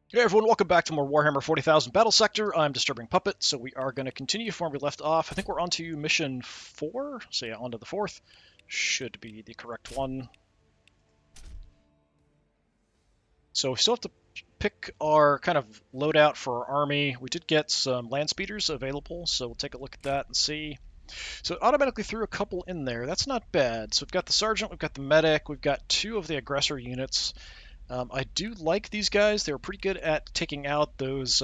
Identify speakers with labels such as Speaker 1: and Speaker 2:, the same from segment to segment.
Speaker 1: Hey everyone, welcome back to more Warhammer 40,000 Battlesector. I'm DisturbingPuppet, so we are going to continue from where we left off. I think we're on to mission 4, so yeah, on to the 4th. Should be the correct one. So we still have to pick our kind of loadout for our army. We did get some Landspeeders available, so we'll take a look at that and see. So it automatically threw a couple in there. That's not bad. So we've got the Sergeant, we've got the Medic, we've got 2 of the Aggressor units. I do like these guys. They're pretty good at taking out those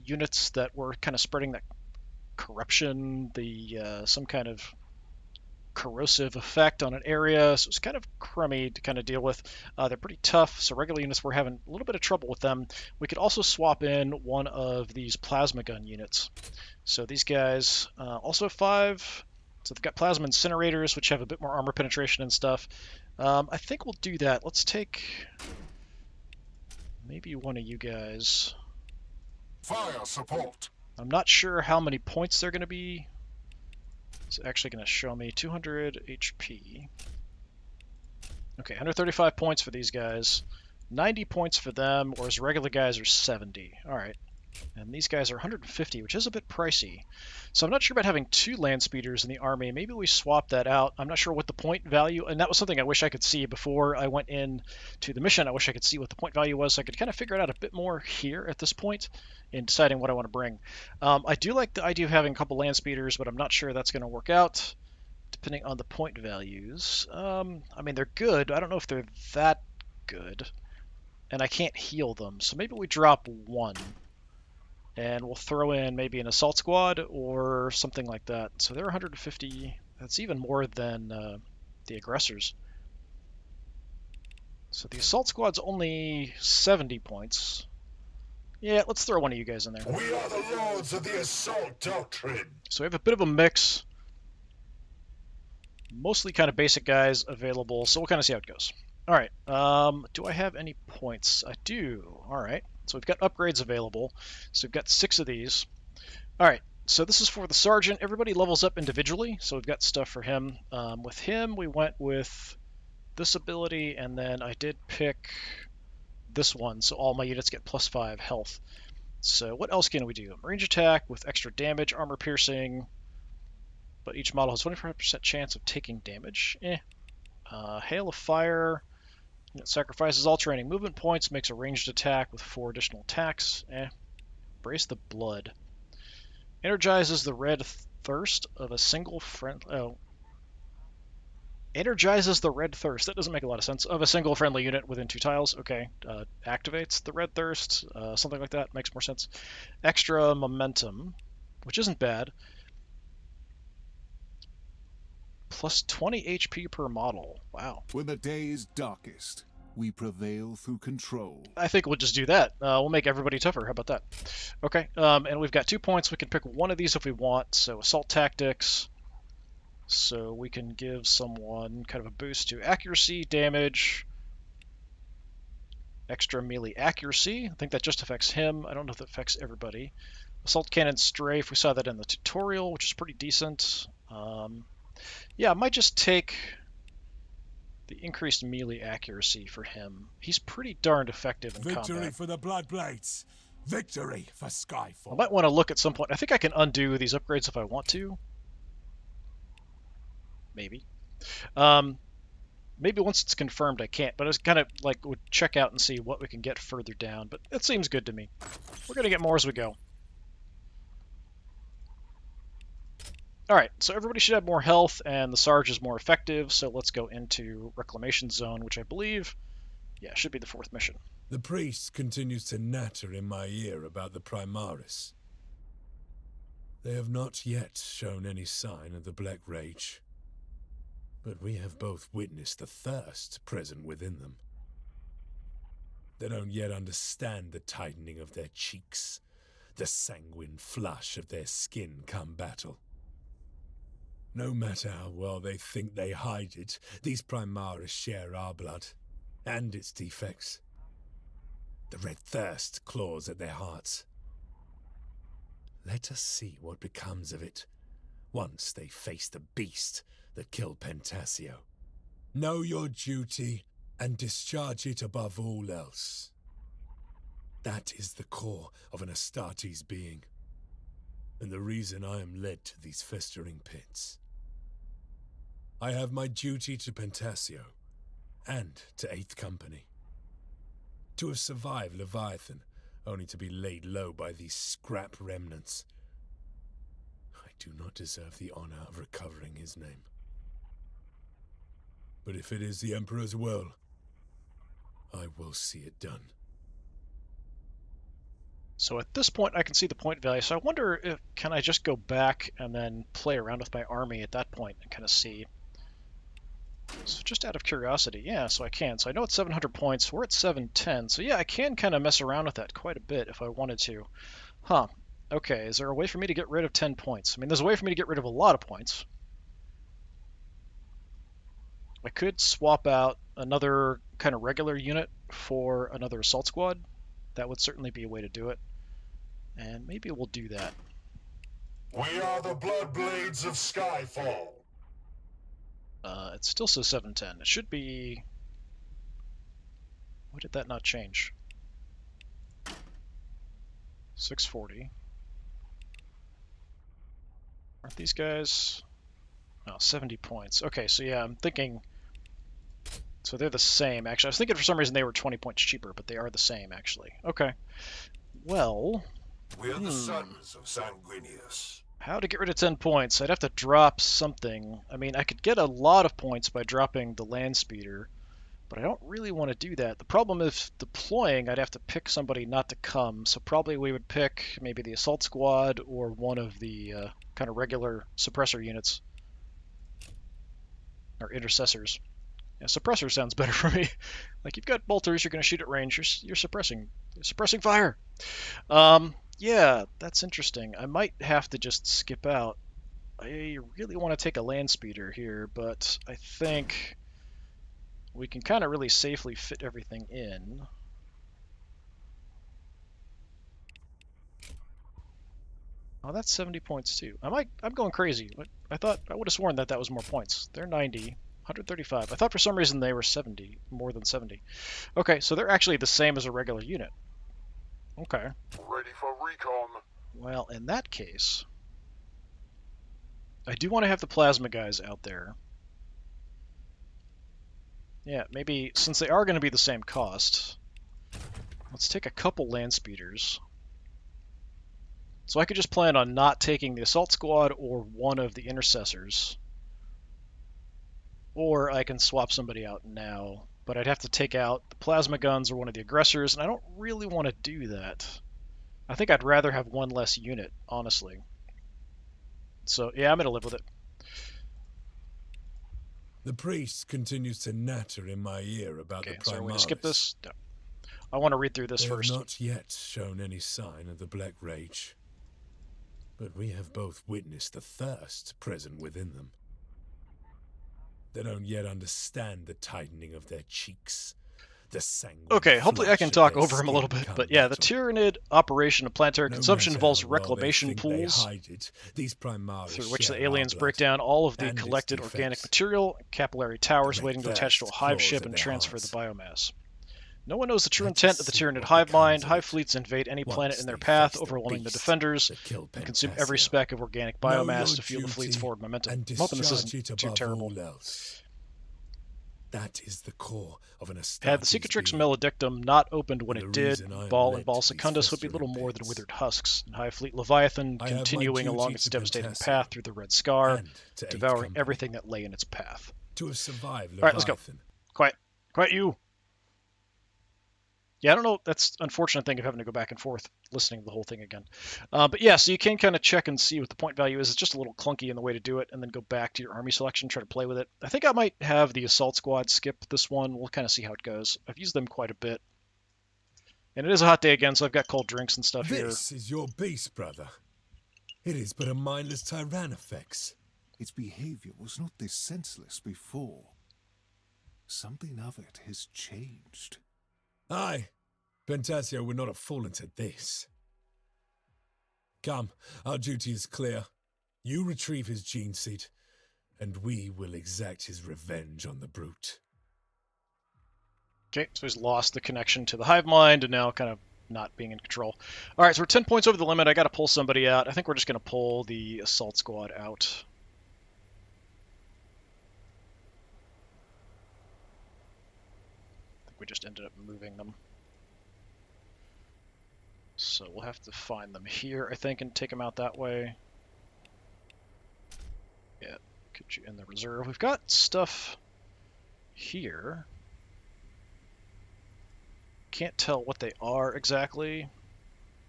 Speaker 1: units that were kind of spreading that corruption, the some kind of corrosive effect on an area. So it's kind of crummy to kind of deal with. They're pretty tough, so regular units we're having a little bit of trouble with them. We could also swap in one of these plasma gun units. So these guys also have 5. So they've got plasma incinerators, which have a bit more armor penetration and stuff. I think we'll do that. Let's take maybe one of you guys.
Speaker 2: Fire support.
Speaker 1: I'm not sure how many points they're going to be. It's actually going to show me 200 HP. Okay, 135 points for these guys. 90 points for them, whereas regular guys are 70. All right. And these guys are 150, which is a bit pricey. So I'm not sure about having 2 land speeders in the army. Maybe we swap that out. I'm not sure what the point value, and that was something I wish I could see before I went in to the mission. I wish I could see what the point value was, so I could kind of figure it out a bit more here at this point in deciding what I want to bring. I do like the idea of having a couple land speeders, but I'm not sure that's going to work out depending on the point values. I mean, they're good. I don't know if they're that good, and I can't heal them. So maybe we drop 1 and we'll throw in maybe an assault squad or something like that. So they're 150. That's even more than the aggressors. So the assault squad's only 70 points. Yeah, let's throw one of you guys in there.
Speaker 2: We are the lords of the assault doctrine.
Speaker 1: So we have a bit of a mix. Mostly kind of basic guys available, so we'll kind of see how it goes. All right, do I have any points? I do. All right, so we've got upgrades available. So we've got 6 of these. All right, so this is for the Sergeant. Everybody levels up individually, so we've got stuff for him. With him, we went with this ability, and then I did pick this one, so all my units get +5 health. So what else can we do? Range attack with extra damage, armor piercing, but each model has 25% chance of taking damage. Hail of Fire. It sacrifices all training movement points, makes a ranged attack with 4 additional attacks. Brace the Blood. Energizes the red thirst of a single friend. Oh. Energizes the red thirst. That doesn't make a lot of sense. Of a single friendly unit within 2 tiles. Okay. Activates the red thirst. Something like that makes more sense. Extra momentum, which isn't bad. Plus 20 HP per model. Wow.
Speaker 3: When the day is darkest, we prevail through control.
Speaker 1: I think we'll just do that. We'll make everybody tougher. How about that? Okay, and we've got 2 points. We can pick one of these if we want. So Assault Tactics. So we can give someone kind of a boost to accuracy, damage, extra melee accuracy. I think that just affects him. I don't know if it affects everybody. Assault Cannon Strafe. We saw that in the tutorial, which is pretty decent. Yeah, I might just take the increased melee accuracy for him. He's pretty darned effective in combat.
Speaker 2: Victory for the Bloodblades. Victory for Skyfall.
Speaker 1: I might want to look at some point. I think I can undo these upgrades if I want to. Maybe. Maybe once it's confirmed I can't, but I was kind of like would check out and see what we can get further down, but it seems good to me. We're going to get more as we go. Alright, so everybody should have more health, and the Sarge is more effective, so let's go into Reclamation Zone, which I believe, yeah, should be the 4th mission.
Speaker 2: The priest continues to natter in my ear about the Primaris. They have not yet shown any sign of the Black Rage, but we have both witnessed the thirst present within them. They don't yet understand the tightening of their cheeks, the sanguine flush of their skin come battle. No matter how well they think they hide it, these Primaris share our blood, and its defects. The red thirst claws at their hearts. Let us see what becomes of it, once they face the beast that killed Pentasio. Know your duty, and discharge it above all else. That is the core of an Astartes being, and the reason I am led to these festering pits. I have my duty to Pentasio, and to 8th Company. To have survived Leviathan, only to be laid low by these scrap remnants. I do not deserve the honor of recovering his name. But if it is the Emperor's will, I will see it done.
Speaker 1: So at this point, I can see the point value. So I wonder if can I just go back and then play around with my army at that point and kind of see. So just out of curiosity, yeah, so I can. So I know it's 700 points. We're at 710. So yeah, I can kind of mess around with that quite a bit if I wanted to. Huh. Okay, is there a way for me to get rid of 10 points? I mean, there's a way for me to get rid of a lot of points. I could swap out another kind of regular unit for another assault squad. That would certainly be a way to do it. And maybe we'll do that.
Speaker 4: We are the Bloodblades of Skyfall.
Speaker 1: It still says 710. It should be... Why did that not change? 640. Aren't these guys... Oh, 70 points. Okay, so yeah, I'm thinking... So they're the same, actually. I was thinking for some reason they were 20 points cheaper, but they are the same, actually. Okay. Well...
Speaker 4: We are the sons of Sanguinius.
Speaker 1: How to get rid of 10 points? I'd have to drop something. I mean, I could get a lot of points by dropping the Landspeeder, but I don't really want to do that. The problem is deploying, I'd have to pick somebody not to come, so probably we would pick maybe the Assault Squad or one of the kind of regular suppressor units. Or intercessors. Yeah, suppressor sounds better for me. Like, you've got bolters, you're going to shoot at range, you're suppressing fire. Yeah, that's interesting. I might have to just skip out. I really want to take a Landspeeder here, but I think we can kind of really safely fit everything in. Oh, that's 70 points too. I'm going crazy. I thought I would have sworn that was more points. They're 90, 135. I thought for some reason they were 70, more than 70. Okay, so they're actually the same as a regular unit. Okay.
Speaker 4: Ready for recon.
Speaker 1: Well, in that case, I do want to have the plasma guys out there. Yeah, maybe, since they are going to be the same cost, let's take a couple Landspeeders. So I could just plan on not taking the Assault Squad or one of the Intercessors. Or I can swap somebody out now. But I'd have to take out the plasma guns or one of the aggressors, and I don't really want to do that. I think I'd rather have one less unit, honestly. So, yeah, I'm going to live with it.
Speaker 2: The priest continues to natter in my ear about the Primaris.
Speaker 1: So are we going to skip this? No. I want to read through this first.
Speaker 2: They have not yet shown any sign of the Black Rage, but we have both witnessed the thirst present within them. They don't yet understand the tightening of their cheeks, the sanguine.
Speaker 1: Okay, hopefully I can talk over him a little bit, but yeah, the Tyranid operation of planetary consumption involves reclamation pools, through which the aliens break down all of the collected organic material, capillary towers waiting to attach to a hive ship and transfer the biomass. No one knows the true intent of the Tyranid hive mind. Hive fleets invade any planet in their path, overwhelming the defenders, and consume every speck of organic biomass to fuel the fleet's forward momentum. I'm hoping this isn't too terrible.
Speaker 2: That is the core of an Astartes
Speaker 1: Had the Cicatrix Maledictum not opened when it did, Ball and Ball Secundus would be little more than withered husks, and Hive Fleet Leviathan continuing along its devastating path through the Red Scar, devouring everything that lay in its path.
Speaker 2: To have survived Leviathan.
Speaker 1: Alright, let's go. Quiet. Quiet, you! Yeah, I don't know. That's an unfortunate thing of having to go back and forth listening to the whole thing again. But yeah, so you can kind of check and see what the point value is. It's just a little clunky in the way to do it, and then go back to your army selection, try to play with it. I think I might have the Assault Squad skip this one. We'll kind of see how it goes. I've used them quite a bit. And it is a hot day again, so I've got cold drinks and stuff here.
Speaker 2: This is your beast, brother. It is but a mindless Tyrannofex.
Speaker 3: Its behavior was not this senseless before. Something of it has changed.
Speaker 2: Aye, Pentasio would not have fallen to this. Come, our duty is clear. You retrieve his gene seed, and we will exact his revenge on the brute.
Speaker 1: Okay, so he's lost the connection to the hive mind, and now kind of not being in control. All right, so we're 10 points over the limit. I got to pull somebody out. I think we're just going to pull the assault squad out. I think we just ended up moving them. So we'll have to find them here, I think, and take them out that way. Yeah, get you in the reserve. We've got stuff here. Can't tell what they are exactly.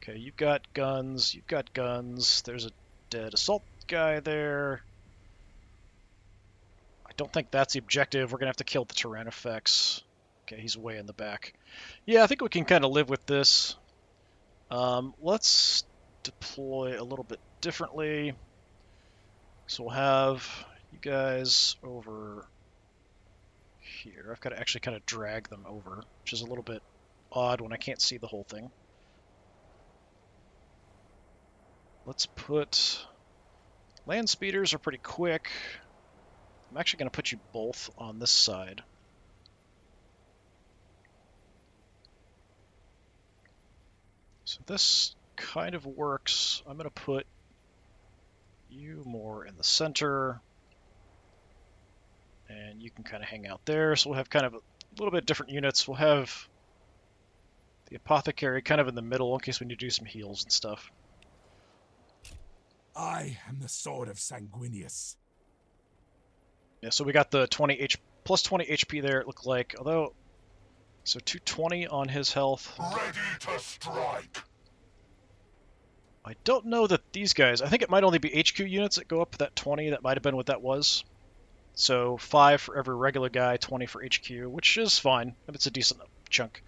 Speaker 1: Okay, you've got guns. You've got guns. There's a dead assault guy there. I don't think that's the objective. We're going to have to kill the Tyrannofex. Okay, he's way in the back. Yeah, I think we can kind of live with this. Let's deploy a little bit differently. So we'll have you guys over here. I've got to actually kind of drag them over, which is a little bit odd when I can't see the whole thing. Let's put... Landspeeders are pretty quick. I'm actually going to put you both on this side. So this kind of works. I'm going to put you more in the center. And you can kind of hang out there. So we'll have kind of a little bit different units. We'll have the apothecary kind of in the middle in case we need to do some heals and stuff.
Speaker 5: I am the sword of Sanguinius.
Speaker 1: Yeah, so we got the plus 20 HP there, it looked like. Although, so 220 on his health.
Speaker 4: Ready to strike.
Speaker 1: I don't know that these guys, I think it might only be HQ units that go up to that 20. That might have been what that was. So 5 for every regular guy, 20 for HQ, which is fine. It's a decent chunk.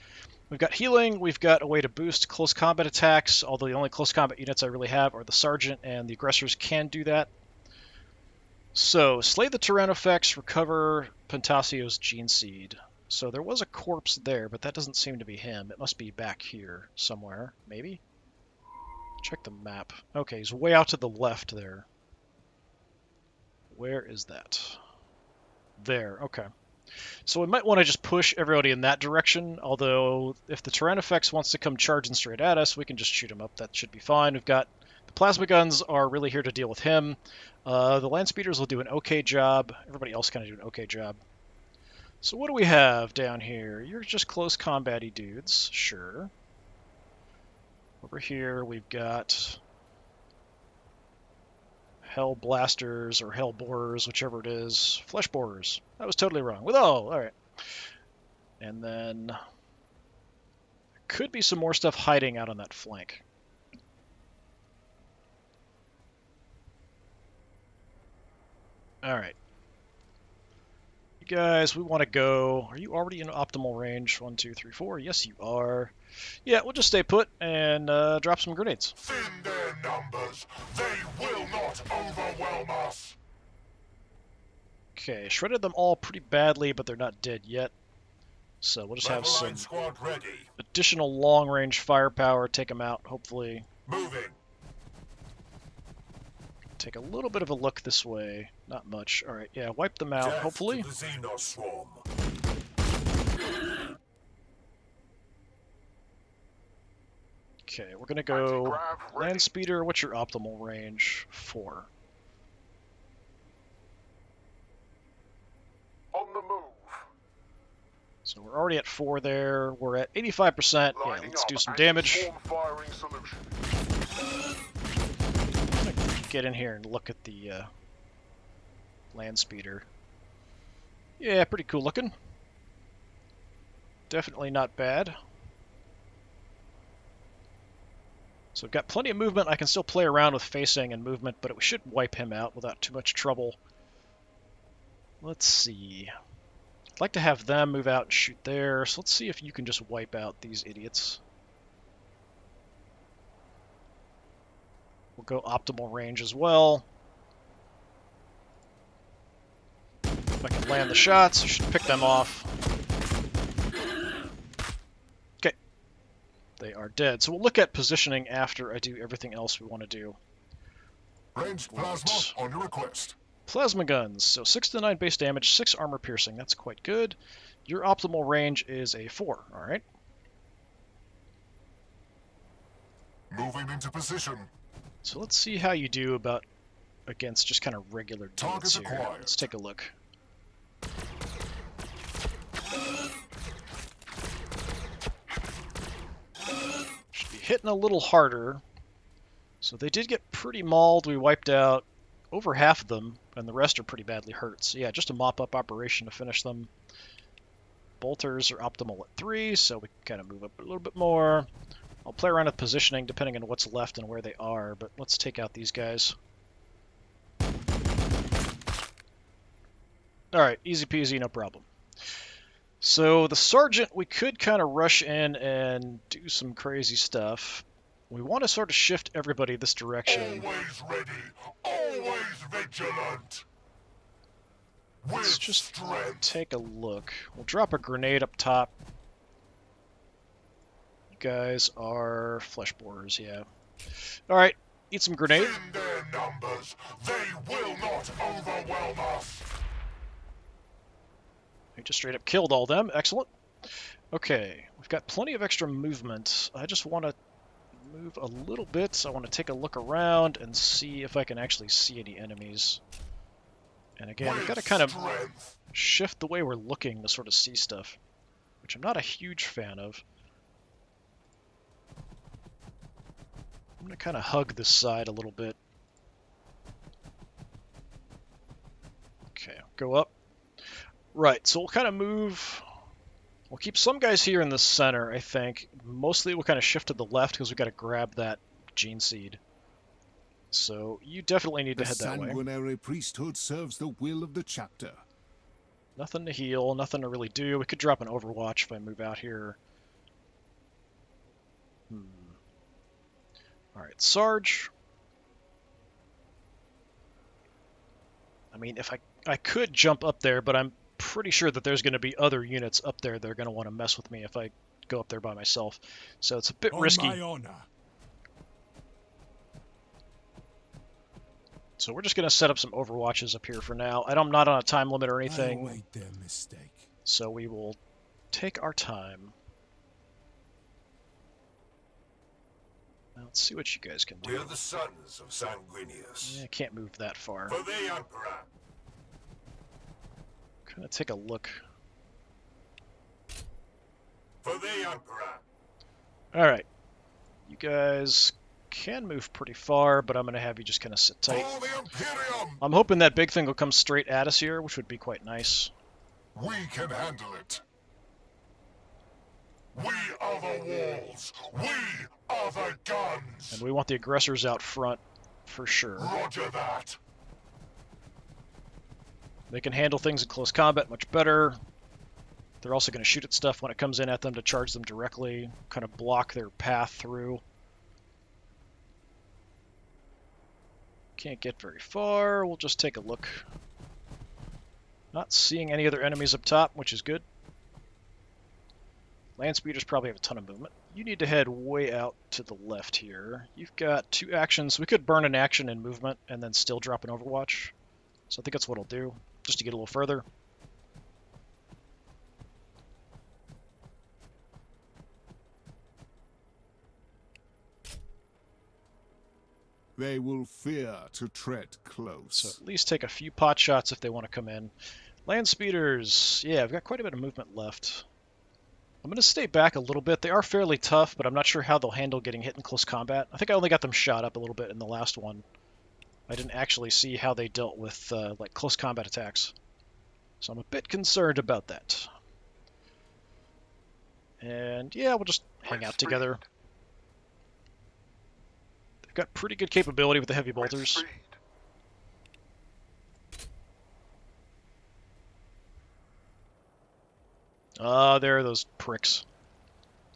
Speaker 1: We've got healing, we've got a way to boost close combat attacks, although the only close combat units I really have are the Sergeant, and the aggressors can do that. So, slay the Tyrannofex, recover Pentasio's Gene Seed. So there was a corpse there, but that doesn't seem to be him. It must be back here somewhere, maybe? Check the map. Okay, he's way out to the left there. Where is that? There, okay. So we might want to just push everybody in that direction, although if the Tyrannofex wants to come charging straight at us, we can just shoot him up. That should be fine. We've got the plasma guns are really here to deal with him. The Landspeeders will do an okay job. Everybody else kind of do an okay job. So what do we have down here? You're just close combat-y dudes, sure. Over here we've got Hell Blasters or Hell Borers, whichever it is. Flesh Borers. That was totally wrong. Alright. And then there could be some more stuff hiding out on that flank. Alright. You guys, we want to go... Are you already in optimal range? 1, 2, 3, 4. Yes, you are. Yeah, we'll just stay put and drop some grenades.
Speaker 4: Thin their numbers. They will not overwhelm us.
Speaker 1: Okay, shredded them all pretty badly, but they're not dead yet. So we'll just have some
Speaker 4: squad ready.
Speaker 1: additional long-range firepower. Take them out, hopefully.
Speaker 4: Moving.
Speaker 1: Take a little bit of a look this way. Not much. Alright, yeah, wipe them out,
Speaker 4: Death
Speaker 1: hopefully.
Speaker 4: to the Xenoswarm.
Speaker 1: Okay, we're gonna go Landspeeder. What's your optimal range? 4.
Speaker 4: On the move.
Speaker 1: So we're already at 4 there. We're at 85%. Yeah, let's do some damage.
Speaker 4: Firing solution.
Speaker 1: I'm gonna get in here and look at the Landspeeder. Yeah, pretty cool looking. Definitely not bad. So I've got plenty of movement. I can still play around with facing and movement, but we should wipe him out without too much trouble. Let's see. I'd like to have them move out and shoot there, so let's see if you can just wipe out these idiots. We'll go optimal range as well. If I can land the shots, I should pick them off. Okay. They are dead. So we'll look at positioning after I do everything else we want to do.
Speaker 4: Ranged plasma on your request.
Speaker 1: Plasma guns. So 6 to 9 base damage, 6 armor piercing. That's quite good. Your optimal range is a 4. Alright.
Speaker 4: Moving into position.
Speaker 1: So let's see how you do about against just kind of regular
Speaker 4: Target
Speaker 1: units here.
Speaker 4: acquired.
Speaker 1: Let's take a look. Should be hitting a little harder. So they did get pretty mauled. We wiped out over half of them, and the rest are pretty badly hurt. So yeah, just a mop-up operation to finish them. Bolters are optimal at 3, so we can kind of move up a little bit more. I'll play around with positioning depending on what's left and where they are, but let's take out these guys. Alright, easy peasy, no problem. So the Sergeant, we could kind of rush in and do some crazy stuff. We want to sort of shift everybody this direction.
Speaker 4: Always ready. Always vigilant.
Speaker 1: Let's
Speaker 4: With
Speaker 1: just
Speaker 4: strength.
Speaker 1: take a look. We'll drop a grenade up top. You guys are flesh borers, yeah. Alright, eat some grenade.
Speaker 4: In their numbers, they will not overwhelm us.
Speaker 1: We just straight up killed all them. Excellent. Okay, we've got plenty of extra movement. I just want to move a little bit. I want to take a look around and see if I can actually see any enemies. And again, we've got to kind of shift the way we're looking to sort of see stuff, which I'm not a huge fan of. I'm going to kind of hug this side a little bit. Okay, go up. Right, so we'll kind of move. We'll keep some guys here in the center, I think. Mostly we'll kind of shift to the left because we've got to grab that gene seed. So you definitely need to head that way.
Speaker 3: The sanguinary priesthood serves the will of the chapter.
Speaker 1: Nothing to heal, nothing to really do. We could drop an Overwatch if I move out here. Alright, Sarge. I mean, if I could jump up there, but I'm pretty sure that there's going to be other units up there that are going to want to mess with me if I go up there by myself. So it's a bit risky.
Speaker 5: On my honor.
Speaker 1: So we're just going to set up some Overwatches up here for now. I'm not on a time limit or
Speaker 5: I
Speaker 1: anything,
Speaker 5: await their mistake.
Speaker 1: so we will take our time. Now, let's see what you guys can do.
Speaker 4: We're the sons of Sanguinius.
Speaker 1: Yeah, I can't move that far.
Speaker 4: For the Emperor.
Speaker 1: Kind of take a look.
Speaker 4: For the Emperor.
Speaker 1: Alright. You guys can move pretty far, but I'm going to have you just kind of sit tight.
Speaker 4: For the Imperium.
Speaker 1: I'm hoping that big thing will come straight at us here, which would be quite nice.
Speaker 4: We can handle it. We are the walls. We are the guns.
Speaker 1: And we want the aggressors out front, for sure.
Speaker 4: Roger that.
Speaker 1: They can handle things in close combat much better. They're also going to shoot at stuff when it comes in at them to charge them directly, kind of block their path through. Can't get very far. We'll just take a look. Not seeing any other enemies up top, which is good. Landspeeders probably have a ton of movement. You need to head way out to the left here. You've got 2 actions. We could burn an action in movement and then still drop an Overwatch. So I think that's what I'll do, just to get a little further.
Speaker 3: They will fear to tread close.
Speaker 1: So at least take a few pot shots if they want to come in. Landspeeders, yeah, I've got quite a bit of movement left. I'm going to stay back a little bit. They are fairly tough, but I'm not sure how they'll handle getting hit in close combat. I think I only got them shot up a little bit in the last one. I didn't actually see how they dealt with like close combat attacks. So I'm a bit concerned about that. And yeah, we'll just hang out together. They've got pretty good capability with the heavy bolters. There are those pricks.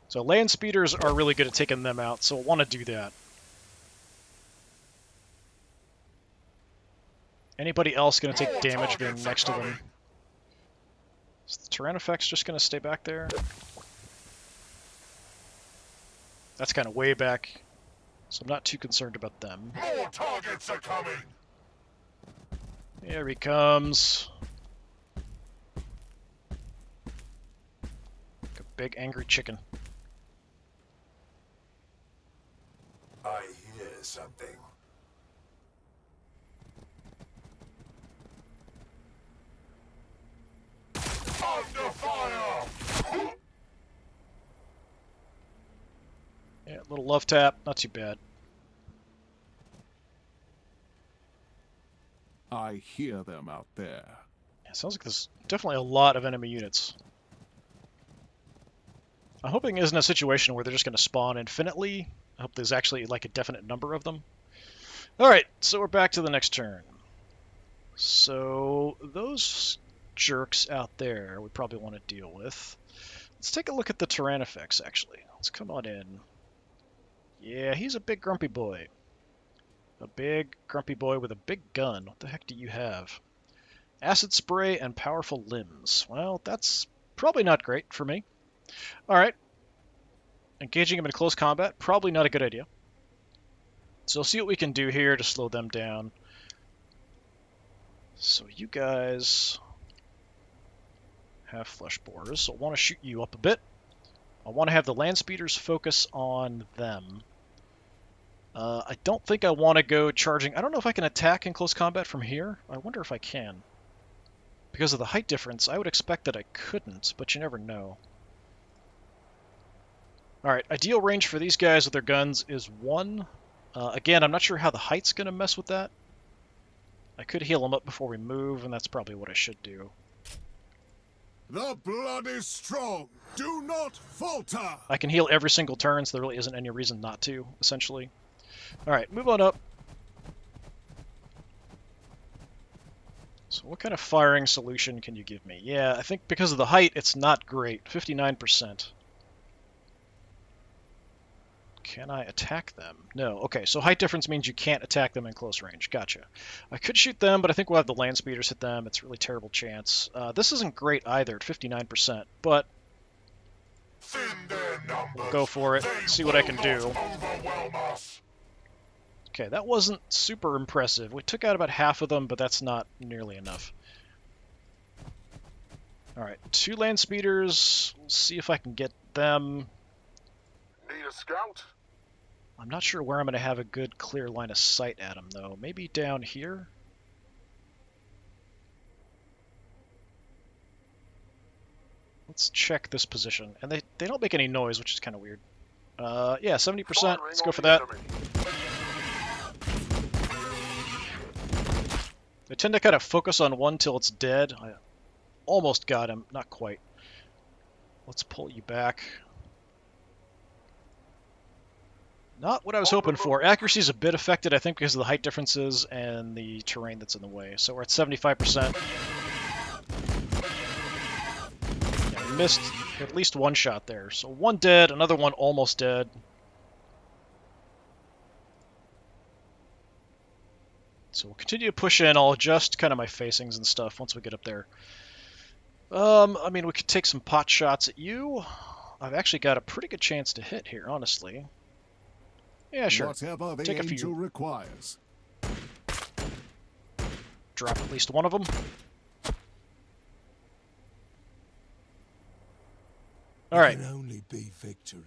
Speaker 1: So Landspeeders are really good at taking them out, so we'll want to do that. Anybody else going to take damage being next to them? Is the Tyrannofex just going to stay back there? That's kind of way back, so I'm not too concerned about them.
Speaker 4: More targets are coming.
Speaker 1: Here he comes. Like a big angry chicken.
Speaker 4: something. Under fire!
Speaker 1: Yeah, little love tap, not too bad.
Speaker 3: I hear them out there.
Speaker 1: Yeah, sounds like there's definitely a lot of enemy units. I'm hoping it isn't a situation where they're just going to spawn infinitely. I hope there's actually like a definite number of them. Alright, so we're back to the next turn. So those jerks out there we probably want to deal with. Let's take a look at the terrain effects, actually. Let's come on in. Yeah, he's a big grumpy boy. A big grumpy boy with a big gun. What the heck do you have? Acid spray and powerful limbs. Well, that's probably not great for me. Alright. Engaging him in close combat, probably not a good idea. So we'll see what we can do here to slow them down. So you guys have flesh borers, so I want to shoot you up a bit. I want to have the Landspeeders focus on them. I don't think I want to go charging. I don't know if I can attack in close combat from here. I wonder if I can. Because of the height difference, I would expect that I couldn't, but you never know. Alright, ideal range for these guys with their guns is 1. Again, I'm not sure how the height's going to mess with that. I could heal them up before we move, and that's probably what I should do.
Speaker 3: The blood is strong. Do not falter.
Speaker 1: I can heal every single turn, so there really isn't any reason not to, essentially. Alright, move on up. So what kind of firing solution can you give me? Yeah, I think because of the height, it's not great. 59%. Can I attack them? No. Okay, so height difference means you can't attack them in close range. Gotcha. I could shoot them, but I think we'll have the Landspeeders hit them. It's a really terrible chance. This isn't great either at 59%, but we'll go for it, see what I can do. Okay, that wasn't super impressive. We took out about half of them, but that's not nearly enough. Alright, 2 Landspeeders. We'll see if I can get them.
Speaker 4: Need a scout?
Speaker 1: I'm not sure where I'm going to have a good clear line of sight at them, though. Maybe down here? Let's check this position. And they don't make any noise, which is kind of weird. Yeah, 70%. Let's go for that. They tend to kind of focus on one till it's dead. I almost got him. Not quite. Let's pull you back. Not what I was hoping for. Accuracy is a bit affected, I think, because of the height differences and the terrain that's in the way. So we're at 75%. Yeah, we missed at least one shot there. So 1 dead, another one almost dead. So we'll continue to push in. I'll adjust kind of my facings and stuff once we get up there. I mean, we could take some pot shots at you. I've actually got a pretty good chance to hit here, honestly. Yeah, sure.
Speaker 3: Whatever the
Speaker 1: Take a few.
Speaker 3: angel requires.
Speaker 1: Drop at least one of them. All right.
Speaker 5: It can only be victory.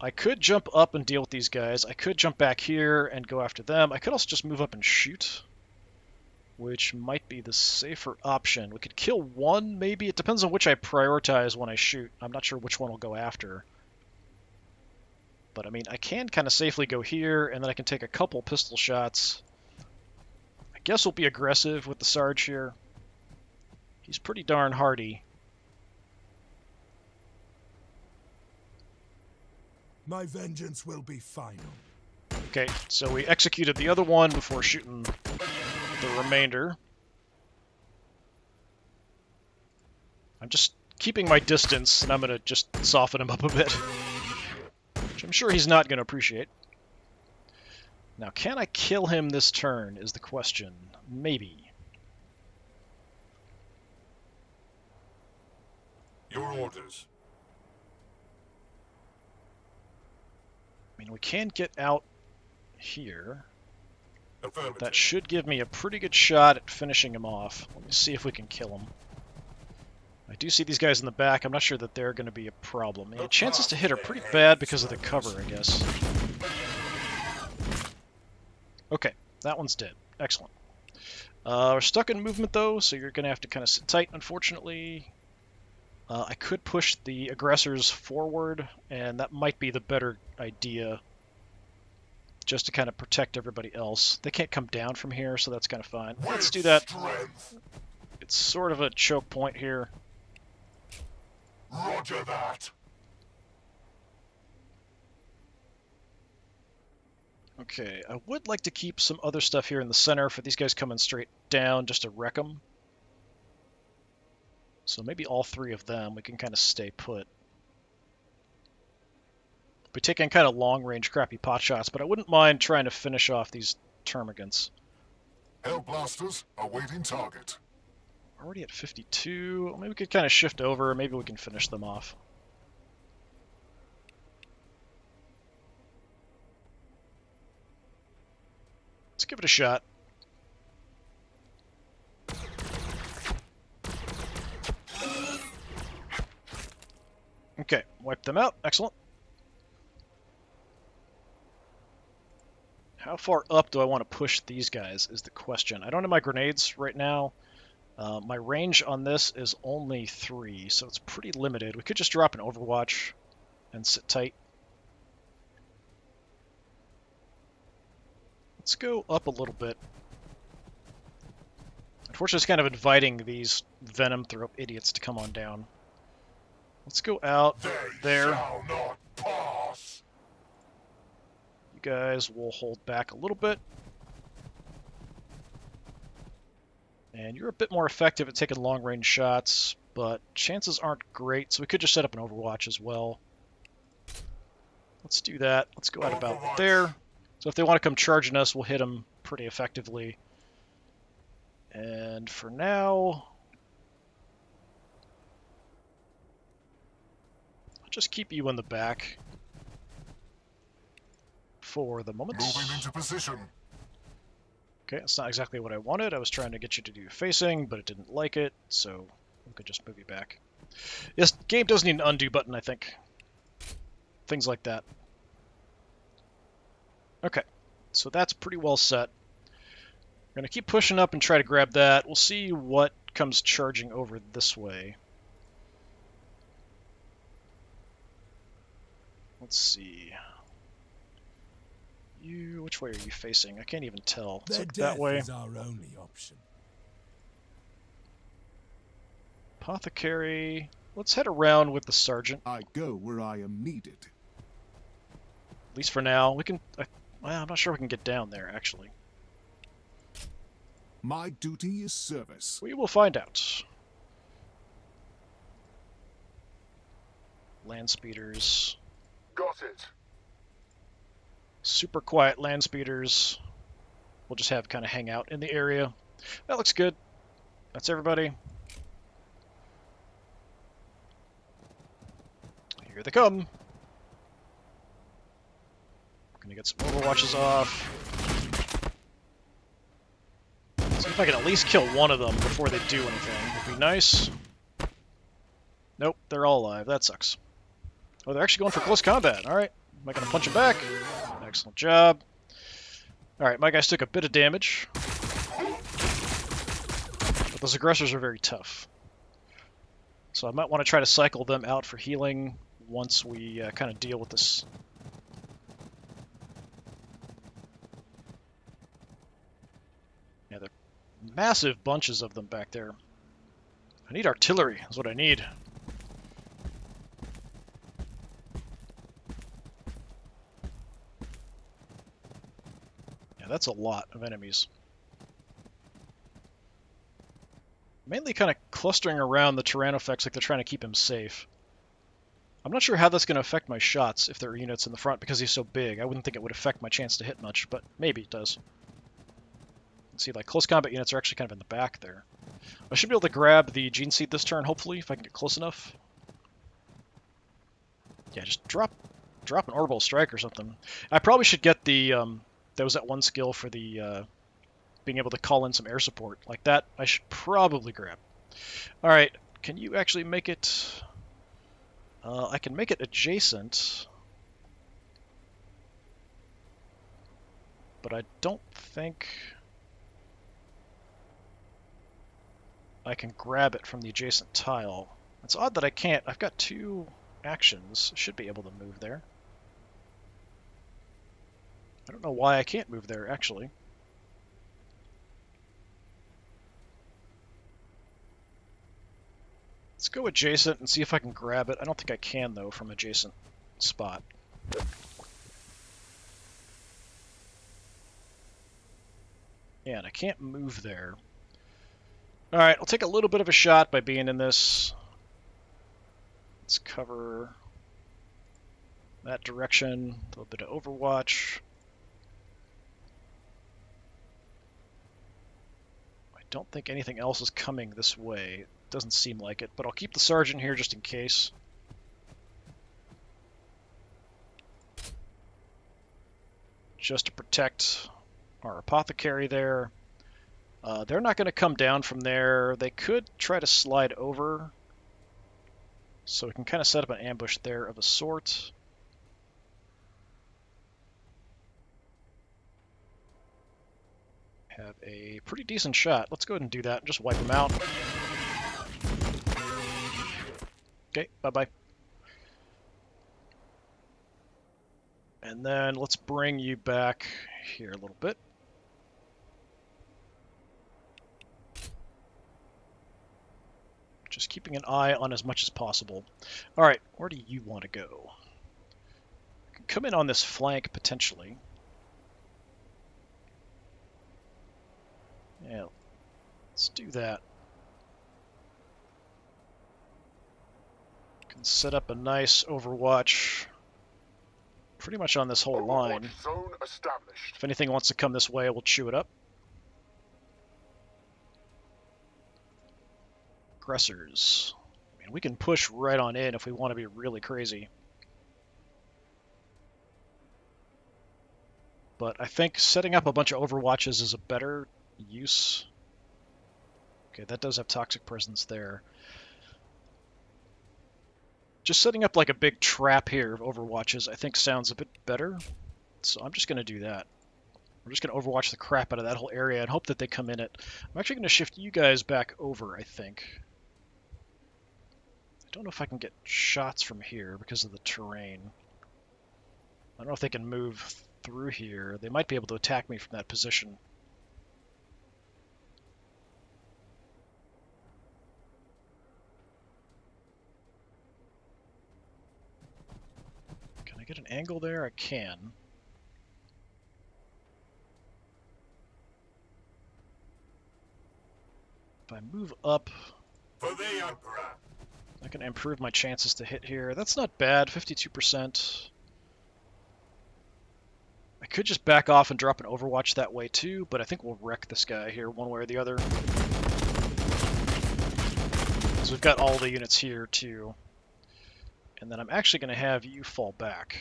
Speaker 1: I could jump up and deal with these guys. I could jump back here and go after them. I could also just move up and shoot, which might be the safer option. We could kill one, maybe. It depends on which I prioritize when I shoot. I'm not sure which one I'll go after. But, I mean, I can kind of safely go here, and then I can take a couple pistol shots. I guess we'll be aggressive with the Sarge here. He's pretty darn hardy.
Speaker 5: My vengeance will be final.
Speaker 1: Okay, so we executed the other one before shooting the remainder. I'm just keeping my distance, and I'm going to just soften him up a bit. Which I'm sure he's not going to appreciate. Now, can I kill him this turn is the question. Maybe.
Speaker 4: Your orders.
Speaker 1: I mean, we can get out here.
Speaker 4: Affirmative.
Speaker 1: That should give me a pretty good shot at finishing him off. Let me see if we can kill him. I do see these guys in the back. I'm not sure that they're going to be a problem. Yeah, chances to hit are pretty bad because of the cover, I guess. Okay, that one's dead. Excellent. We're stuck in movement, though, so you're going to have to kind of sit tight, unfortunately. I could push the aggressors forward, and that might be the better idea, just to kind of protect everybody else. They can't come down from here, so that's kind of fine. Let's do that.
Speaker 4: Strength.
Speaker 1: It's sort of a choke point here.
Speaker 4: Roger that.
Speaker 1: Okay, I would like to keep some other stuff here in the center for these guys coming straight down just to wreck them. So maybe all three of them, we can kind of stay put. We're taking kind of long-range crappy pot shots, but I wouldn't mind trying to finish off these termagants.
Speaker 4: Hell blasters awaiting target.
Speaker 1: Already at 52. Maybe we could kind of shift over. Maybe we can finish them off. Let's give it a shot. Okay, wipe them out. Excellent. How far up do I want to push these guys is the question. I don't have my grenades right now. My range on this is only 3, so it's pretty limited. We could just drop an Overwatch and sit tight. Let's go up a little bit. Unfortunately, it's kind of inviting these venom-throw idiots to come on down. Let's go out
Speaker 4: They
Speaker 1: there.
Speaker 4: shall not pass.
Speaker 1: You guys will hold back a little bit. And you're a bit more effective at taking long-range shots, but chances aren't great, so we could just set up an Overwatch as well. Let's do that. Let's go out about there. So if they want to come charging us, we'll hit them pretty effectively. And for now, I'll just keep you in the back for the moment.
Speaker 4: Moving into position.
Speaker 1: Okay, that's not exactly what I wanted. I was trying to get you to do facing, but it didn't like it, so we could just move you back. This game does need an undo button, I think. Things like that. Okay, so that's pretty well set. We're going to keep pushing up and try to grab that. We'll see what comes charging over this way. Let's see. You, which way are you facing? I can't even tell. Let's
Speaker 5: Their
Speaker 1: look
Speaker 5: death
Speaker 1: that way.
Speaker 5: is our only option.
Speaker 1: Apothecary. Let's head around with the sergeant.
Speaker 3: I go where I am needed.
Speaker 1: At least for now. We can... well, I'm not sure we can get down there, actually.
Speaker 3: My duty is service.
Speaker 1: We will find out. Landspeeders.
Speaker 4: Got it.
Speaker 1: Super quiet Landspeeders. We'll just have kind of hang out in the area. That looks good. That's everybody. Here they come. Gonna get some Overwatches off. See if I can at least kill one of them before they do anything. Would be nice. Nope, they're all alive. That sucks. Oh, they're actually going for close combat. Alright. Am I gonna punch him back? Excellent job. Alright, my guys took a bit of damage. But those aggressors are very tough. So I might want to try to cycle them out for healing once we kind of deal with this. Yeah, they're massive bunches of them back there. I need artillery, is what I need. Yeah, that's a lot of enemies. Mainly kind of clustering around the Tyrannofex like they're trying to keep him safe. I'm not sure how that's going to affect my shots if there are units in the front because he's so big. I wouldn't think it would affect my chance to hit much, but maybe it does. Let's see, like close combat units are actually kind of in the back there. I should be able to grab the Gene Seed this turn, hopefully, if I can get close enough. Yeah, just drop an Orbital Strike or something. I probably should get the, that was that one skill for the, being able to call in some air support. Like that, I should probably grab. Alright, can you actually make it... I can make it adjacent. but I don't think I can grab it from the adjacent tile. It's odd that I can't. I've got 2 actions. Should be able to move there. I don't know why I can't move there, actually. Let's go adjacent and see if I can grab it. I don't think I can, though, from adjacent spot. Yeah, and I can't move there. Alright, I'll take a little bit of a shot by being in this. Let's cover that direction. A little bit of Overwatch. I don't think anything else is coming this way. Doesn't seem like it, but I'll keep the Sergeant here just in case. Just to protect our Apothecary there. They're not going to come down from there. They could try to slide over. So we can kind of set up an ambush there of a sort. Have a pretty decent shot. Let's go ahead and do that and just wipe them out. Okay, bye-bye. And then let's bring you back here a little bit. Just keeping an eye on as much as possible. Alright, where do you want to go? I can come in on this flank, potentially. Yeah, let's do that. Can set up a nice Overwatch pretty much on this whole line.
Speaker 4: Zone established.
Speaker 1: If anything wants to come this way, we'll chew it up. Aggressors. I mean, we can push right on in if we want to be really crazy. But I think setting up a bunch of Overwatches is a better use. Okay, that does have Toxic Presence there. Just setting up like a big trap here of Overwatches I think sounds a bit better. So I'm just going to do that. We're just going to Overwatch the crap out of that whole area and hope that they come in it. I'm actually going to shift you guys back over, I think. I don't know if I can get shots from here because of the terrain. I don't know if they can move through here. They might be able to attack me from that position. Can I get an angle there? I can. If I move up,
Speaker 4: For the Emperor.
Speaker 1: I can improve my chances to hit here. That's not bad, 52%. I could just back off and drop an Overwatch that way too, but I think we'll wreck this guy here one way or the other. So we've got all the units here too. And then I'm actually going to have you fall back.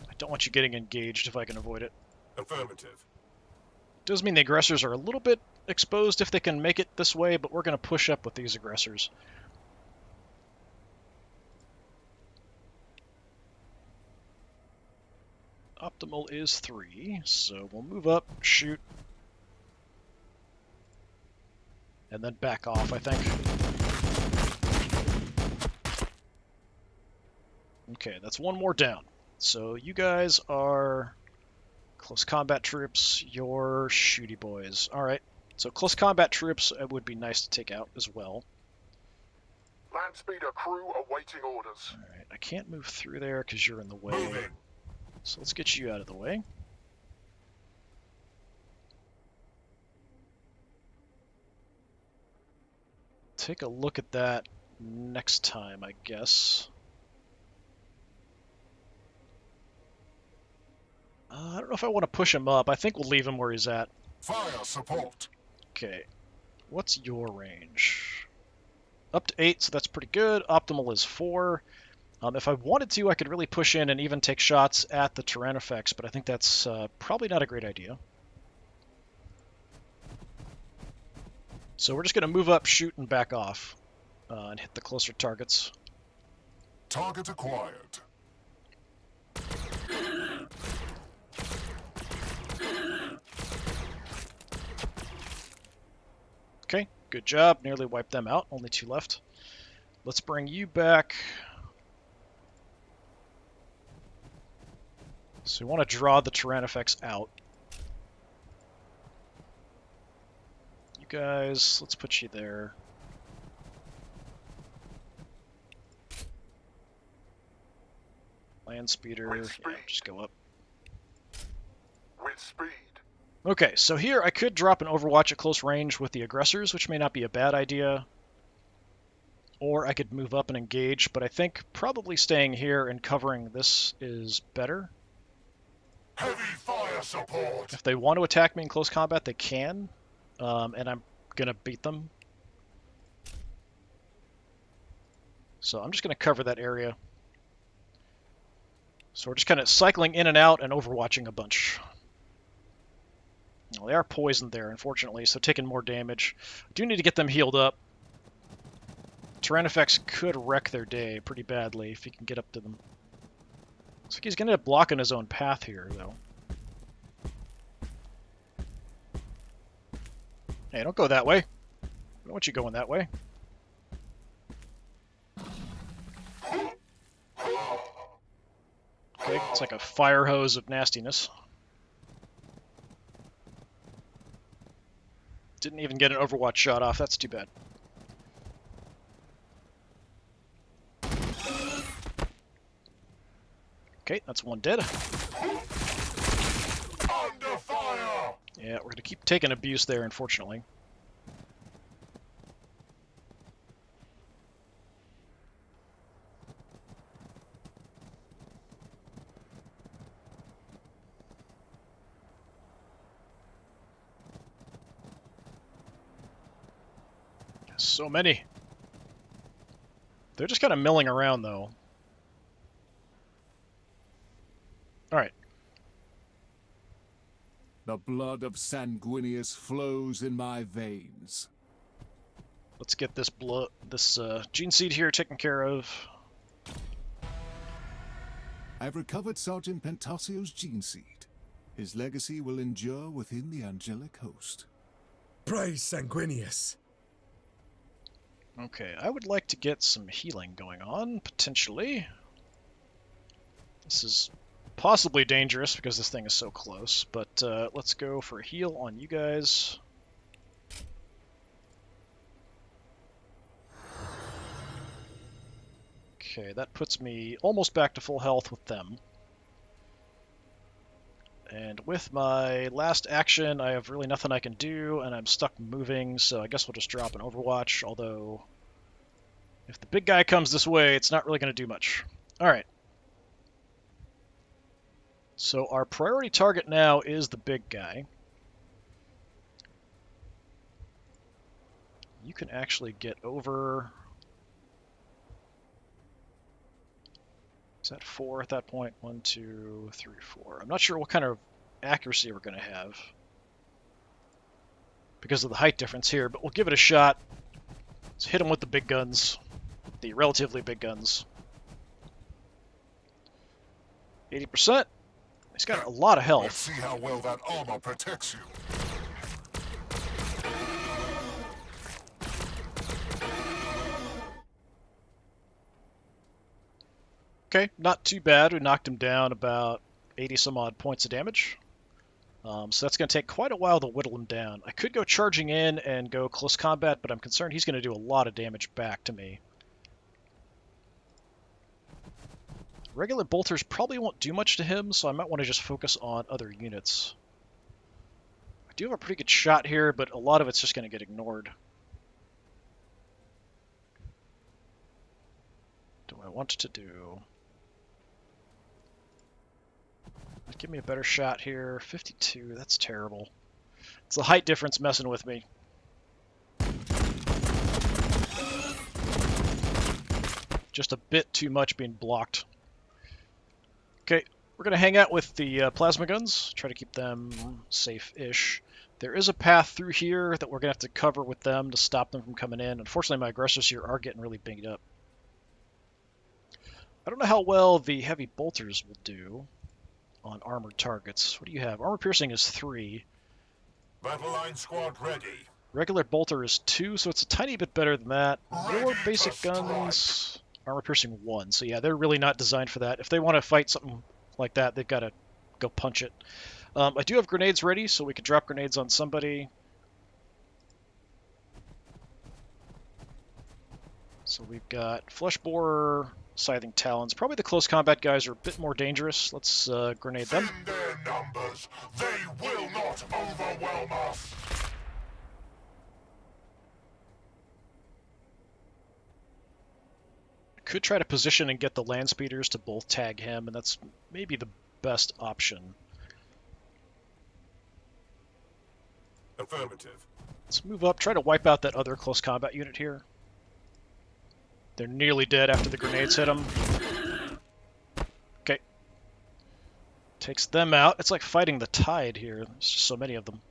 Speaker 1: I don't want you getting engaged if I can avoid it.
Speaker 4: Affirmative.
Speaker 1: Does mean the aggressors are a little bit exposed if they can make it this way, but we're going to push up with these aggressors. Optimal is 3, so we'll move up, shoot, and then back off, I think. Okay, that's one more down. So you guys are close combat troops, you're shooty boys. Alright, so close combat troops would be nice to take out as well.
Speaker 4: Landspeeder crew awaiting orders.
Speaker 1: Alright, I can't move through there because you're in the way.
Speaker 4: Moving.
Speaker 1: So let's get you out of the way. Take a look at that next time, I guess. I don't know if I want to push him up. I think we'll leave him where he's at.
Speaker 4: Fire support.
Speaker 1: Okay. What's your range? Up to 8, so that's pretty good. Optimal is 4. If I wanted to, I could really push in and even take shots at the terrain effects, but I think that's probably not a great idea. So we're just going to move up, shoot, and back off, and hit the closer targets.
Speaker 4: Target acquired.
Speaker 1: Okay, good job. Nearly wiped them out. Only 2 left. Let's bring you back. So we want to draw the Tyrannofex out. You guys, let's put you there. Landspeeder,
Speaker 4: With speed.
Speaker 1: yeah, just go up.
Speaker 4: With speed.
Speaker 1: Okay, so here I could drop an Overwatch at close range with the aggressors, which may not be a bad idea. Or I could move up and engage, but I think probably staying here and covering this is better.
Speaker 4: Heavy fire support.
Speaker 1: If they want to attack me in close combat, they can, and I'm going to beat them. So I'm just going to cover that area. So we're just kind of cycling in and out and overwatching a bunch. Well, they are poisoned there, unfortunately, so taking more damage. I do need to get them healed up. Tyrannofex could wreck their day pretty badly if he can get up to them. Looks like he's going to end up blocking his own path here, though. Hey, don't go that way. I don't want you going that way. Okay, it's like a fire hose of nastiness. Didn't even get an Overwatch shot off. That's too bad. Okay, that's one dead.
Speaker 4: Under fire.
Speaker 1: Yeah, we're going to keep taking abuse there, unfortunately. So many. They're just kind of milling around, though. Alright.
Speaker 3: The blood of Sanguinius flows in my veins.
Speaker 1: Let's get this gene seed here taken care of.
Speaker 3: I've recovered Sergeant Pentasio's gene seed. His legacy will endure within the angelic host.
Speaker 2: Praise Sanguinius.
Speaker 1: Okay, I would like to get some healing going on, potentially. This is possibly dangerous because this thing is so close, but let's go for a heal on you guys. Okay, that puts me almost back to full health with them. And with my last action, I have really nothing I can do, and I'm stuck moving, so I guess we'll just drop an Overwatch, although if the big guy comes this way, it's not really going to do much. Alright. So our priority target now is the big guy. You can actually get over... Is that 4 at that point? 1, 2, 3, 4. I'm not sure what kind of accuracy we're going to have because of the height difference here, but we'll give it a shot. Let's hit him with the big guns, the relatively big guns. 80%. He's got a lot of
Speaker 4: Let's
Speaker 1: health.
Speaker 4: see how well that armor protects you.
Speaker 1: Okay, not too bad. We knocked him down about 80 some odd points of damage. So that's going to take quite a while to whittle him down. I could go charging in and go close combat, but I'm concerned he's going to do a lot of damage back to me. Regular bolters probably won't do much to him, so I might want to just focus on other units. I do have a pretty good shot here, but a lot of it's just going to get ignored. What do I want to do? Give me a better shot here. 52, that's terrible. It's the height difference messing with me. Just a bit too much being blocked. Okay, we're going to hang out with the plasma guns. Try to keep them safe-ish. There is a path through here that we're going to have to cover with them to stop them from coming in. Unfortunately, my aggressors here are getting really banged up. I don't know how well the heavy bolters will do on armored targets. What do you have? Armor piercing is 3.
Speaker 4: Battle line squad ready.
Speaker 1: Regular bolter is 2, so it's a tiny bit better than that. Your
Speaker 4: Ready
Speaker 1: basic
Speaker 4: to strike.
Speaker 1: guns, armor piercing 1, so yeah, they're really not designed for that. If they want to fight something like that, they've got to go punch it. I do have grenades ready, so we can drop grenades on somebody. So we've got Flesh Borer, Scything Talons. Probably the close combat guys are a bit more dangerous. Let's grenade them.
Speaker 4: In their numbers, they will not overwhelm us.
Speaker 1: Could try to position and get the Landspeeders to both tag him, and that's maybe the best option.
Speaker 2: Affirmative.
Speaker 1: Let's move up, try to wipe out that other close combat unit here. They're nearly dead after the grenades hit them. Okay. Takes them out. It's like fighting the tide here. There's just so many of them.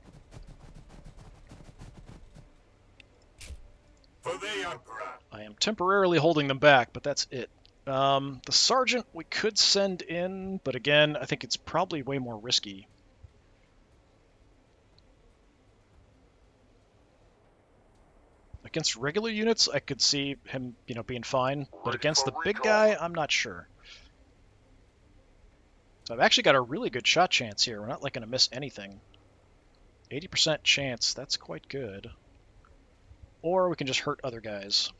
Speaker 2: For the Emperor.
Speaker 1: I am temporarily holding them back, but that's it. The Sergeant we could send in, but again, I think it's probably way more risky. Against regular units, I could see him, being fine, but against the big guy, I'm not sure. So I've actually got a really good shot chance here. We're not like going to miss anything. 80% chance, that's quite good. Or we can just hurt other guys.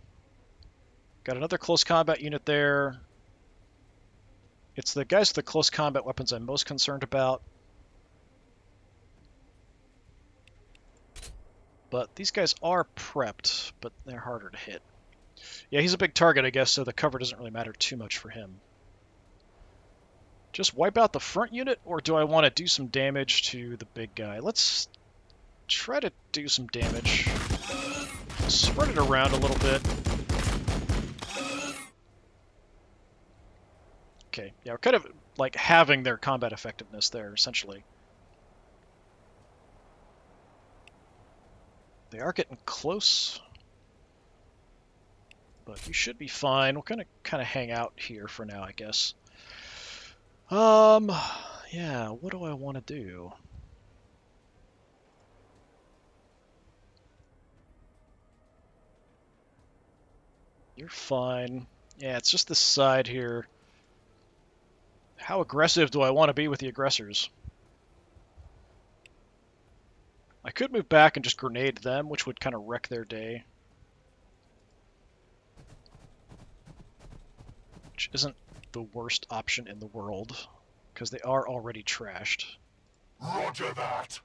Speaker 1: Got another close combat unit there. It's the guys with the close combat weapons I'm most concerned about. But these guys are prepped, but they're harder to hit. Yeah, he's a big target, I guess, so the cover doesn't really matter too much for him. Just wipe out the front unit, or do I want to do some damage to the big guy? Let's try to do some damage. Spread it around a little bit. Okay, yeah, we're kind of like having their combat effectiveness there, essentially. They are getting close, but you should be fine. We're gonna kind of hang out here for now, I guess. Yeah, what do I want to do? You're fine. Yeah, it's just this side here. How aggressive do I want to be with the aggressors? I could move back and just grenade them, which would kind of wreck their day. Which isn't the worst option in the world, because they are already trashed.
Speaker 4: Roger that.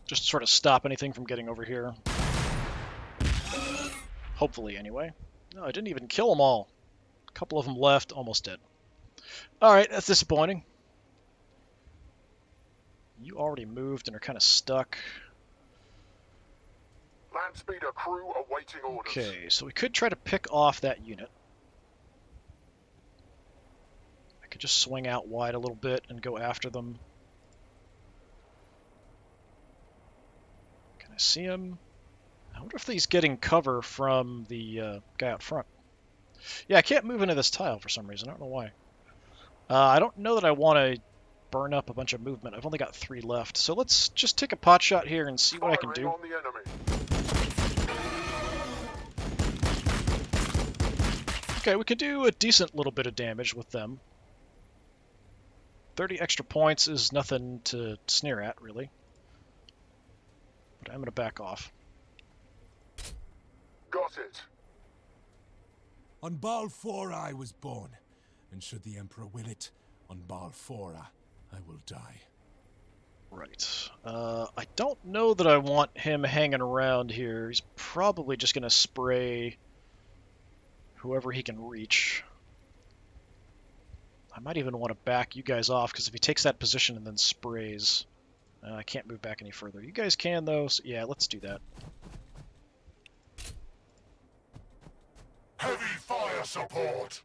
Speaker 1: Just to sort of stop anything from getting over here. Hopefully, anyway. No, I didn't even kill them all. A couple of them left, almost dead. Alright, that's disappointing. You already moved and are kind of stuck.
Speaker 4: Landspeeder crew awaiting orders.
Speaker 1: Okay, so we could try to pick off that unit. I could just swing out wide a little bit and go after them. Can I see him? I wonder if he's getting cover from the guy out front. Yeah, I can't move into this tile for some reason. I don't know why. I don't know that I want to burn up a bunch of movement. I've only got 3 left. So let's just take a pot shot here and see what I can do.
Speaker 4: On the enemy.
Speaker 1: Okay, we can do a decent little bit of damage with them. 30 extra points is nothing to sneer at, really. But I'm going to back off.
Speaker 4: Got it.
Speaker 5: On Balfora I was born, and should the Emperor will it, on Balfora I will die.
Speaker 1: Right. I don't know that I want him hanging around here. He's probably just going to spray whoever he can reach. I might even want to back you guys off, because if he takes that position and then sprays, I can't move back any further. You guys can, though, so yeah, let's do that.
Speaker 4: Heavy fire support.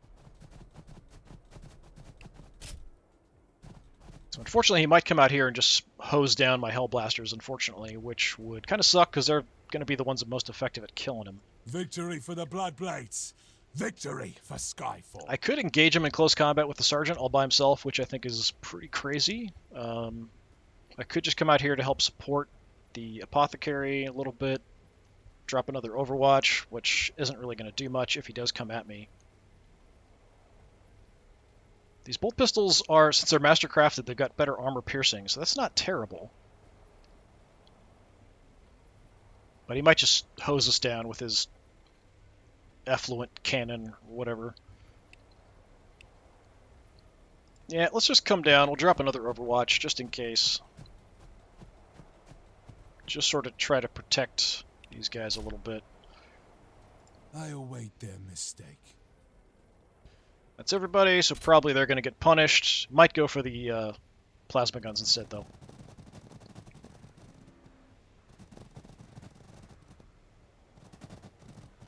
Speaker 1: So unfortunately, he might come out here and just hose down my Hellblasters, unfortunately, which would kind of suck, because they're going to be the ones most effective at killing him.
Speaker 5: Victory for the Bloodblades! Victory for Skyfall.
Speaker 1: I could engage him in close combat with the sergeant all by himself, which I think is pretty crazy. I could just come out here to help support the apothecary a little bit, drop another Overwatch, which isn't really going to do much if he does come at me. These bolt pistols are, since they're mastercrafted, they've got better armor piercing, so that's not terrible. But he might just hose us down with his effluent cannon or whatever. Yeah, let's just come down. We'll drop another Overwatch just in case. Just sort of try to protect these guys a little bit.
Speaker 5: I await their mistake.
Speaker 1: That's everybody, so probably they're going to get punished. Might go for the plasma guns instead, though.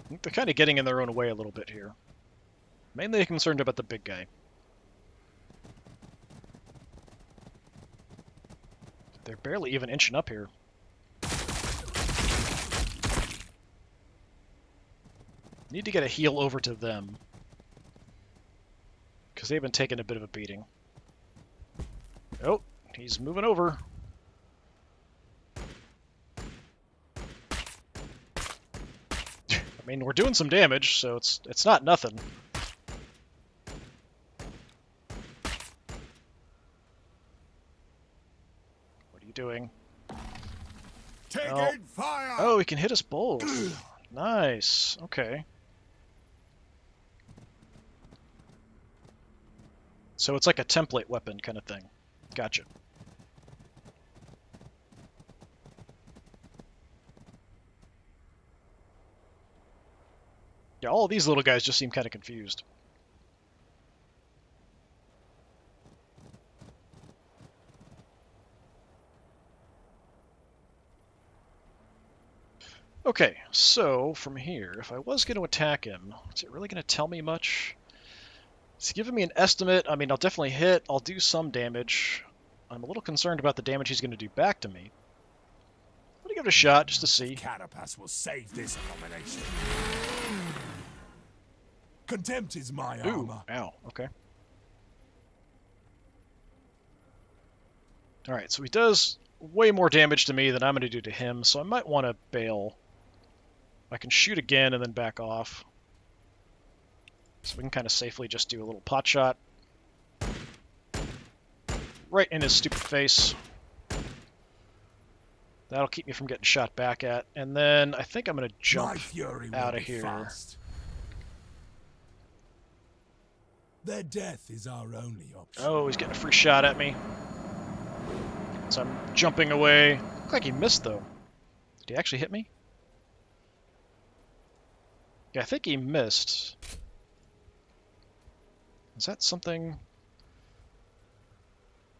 Speaker 1: I think they're kind of getting in their own way a little bit here. Mainly concerned about the big guy. They're barely even inching up here. Need to get a heal over to them, because they've been taking a bit of a beating. Oh, he's moving over. I mean, we're doing some damage, so it's not nothing. What are you doing?
Speaker 5: Taking fire!
Speaker 1: Oh, he can hit us both. Nice. Okay. So it's like a template weapon kind of thing. Gotcha. Yeah, all of these little guys just seem kind of confused. Okay, so from here, if I was going to attack him, is it really going to tell me much? It's giving me an estimate. I mean, I'll definitely hit. I'll do some damage. I'm a little concerned about the damage he's going to do back to me. I'm going to give it a shot just to see.
Speaker 5: Carapace will save this abomination. Contempt is my
Speaker 1: Ooh,
Speaker 5: armor.
Speaker 1: ow, okay. Alright, so he does way more damage to me than I'm going to do to him, so I might want to bail. I can shoot again and then back off. So we can kind of safely just do a little pot shot. Right in his stupid face. That'll keep me from getting shot back at. And then I think I'm going to jump out of here.
Speaker 5: Fast. Their death is our only option.
Speaker 1: Oh, he's getting a free shot at me. So I'm jumping away. Looks like he missed, though. Did he actually hit me? Yeah, I think he missed. Is that something?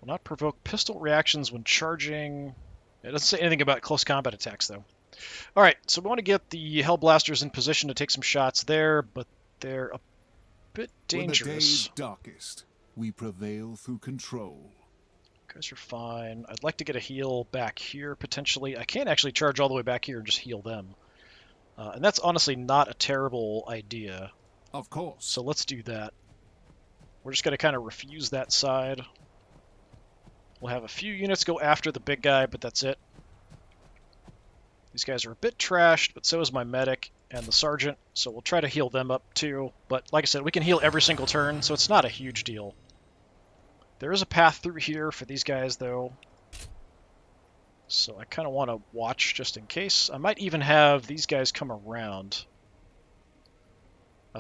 Speaker 1: Will not provoke pistol reactions when charging. It doesn't say anything about close combat attacks, though. Alright, so we want to get the Hellblasters in position to take some shots there, but they're a bit dangerous.
Speaker 3: When the day is darkest, we prevail through control.
Speaker 1: You guys are fine. I'd like to get a heal back here, potentially. I can actually charge all the way back here and just heal them. And that's honestly not a terrible idea.
Speaker 3: Of course.
Speaker 1: So let's do that. We're just going to kind of refuse that side. We'll have a few units go after the big guy, but that's it. These guys are a bit trashed, but so is my medic and the sergeant, so we'll try to heal them up too. But like I said, we can heal every single turn, so it's not a huge deal. There is a path through here for these guys, though. So I kind of want to watch just in case. I might even have these guys come around.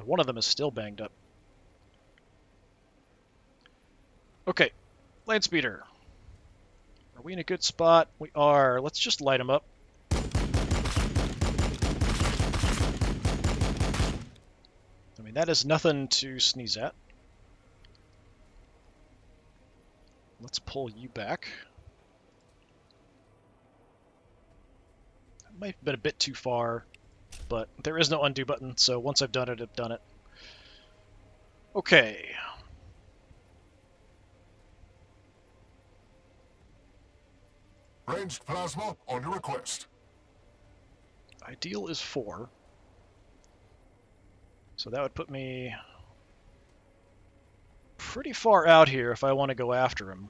Speaker 1: One of them is still banged up. Okay, Landspeeder. Are we in a good spot? We are. Let's just light them up. I mean, that is nothing to sneeze at. Let's pull you back. That might have been a bit too far, but there is no undo button, so once I've done it, I've done it. Okay.
Speaker 4: Ranged plasma on your request.
Speaker 1: Ideal is 4. So that would put me pretty far out here if I want to go after him.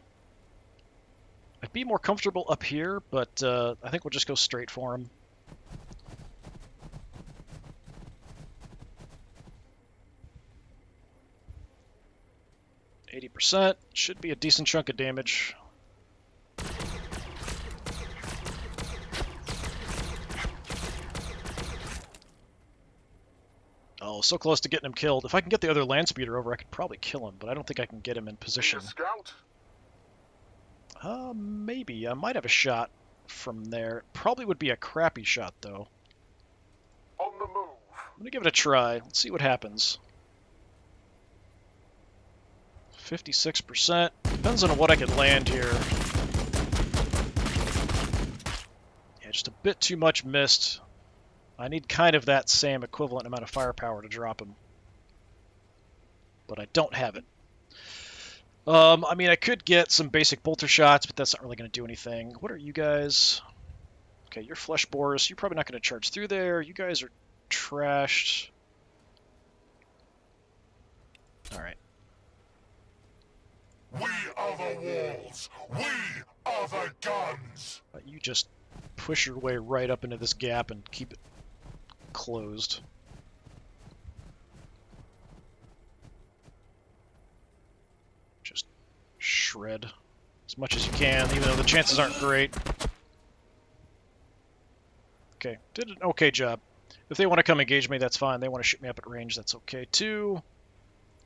Speaker 1: I'd be more comfortable up here, but I think we'll just go straight for him. %, should be a decent chunk of damage. Oh, so close to getting him killed. If I can get the other Landspeeder over, I could probably kill him, but I don't think I can get him in position.
Speaker 4: Scout?
Speaker 1: Maybe. I might have a shot from there. Probably would be a crappy shot, though.
Speaker 4: On the move.
Speaker 1: I'm gonna give it a try. Let's see what happens. 56%. Depends on what I can land here. Yeah, just a bit too much missed. I need kind of that same equivalent amount of firepower to drop him. But I don't have it. I mean, I could get some basic bolter shots, but that's not really going to do anything. What are you guys? Okay, you're flesh borers. You're probably not going to charge through there. You guys are trashed. Alright.
Speaker 4: We are the walls. We are the guns.
Speaker 1: You just push your way right up into this gap and keep it closed. Just shred as much as you can, even though the chances aren't great. Okay, did an okay job. If they want to come engage me, that's fine. They want to shoot me up at range, that's okay too.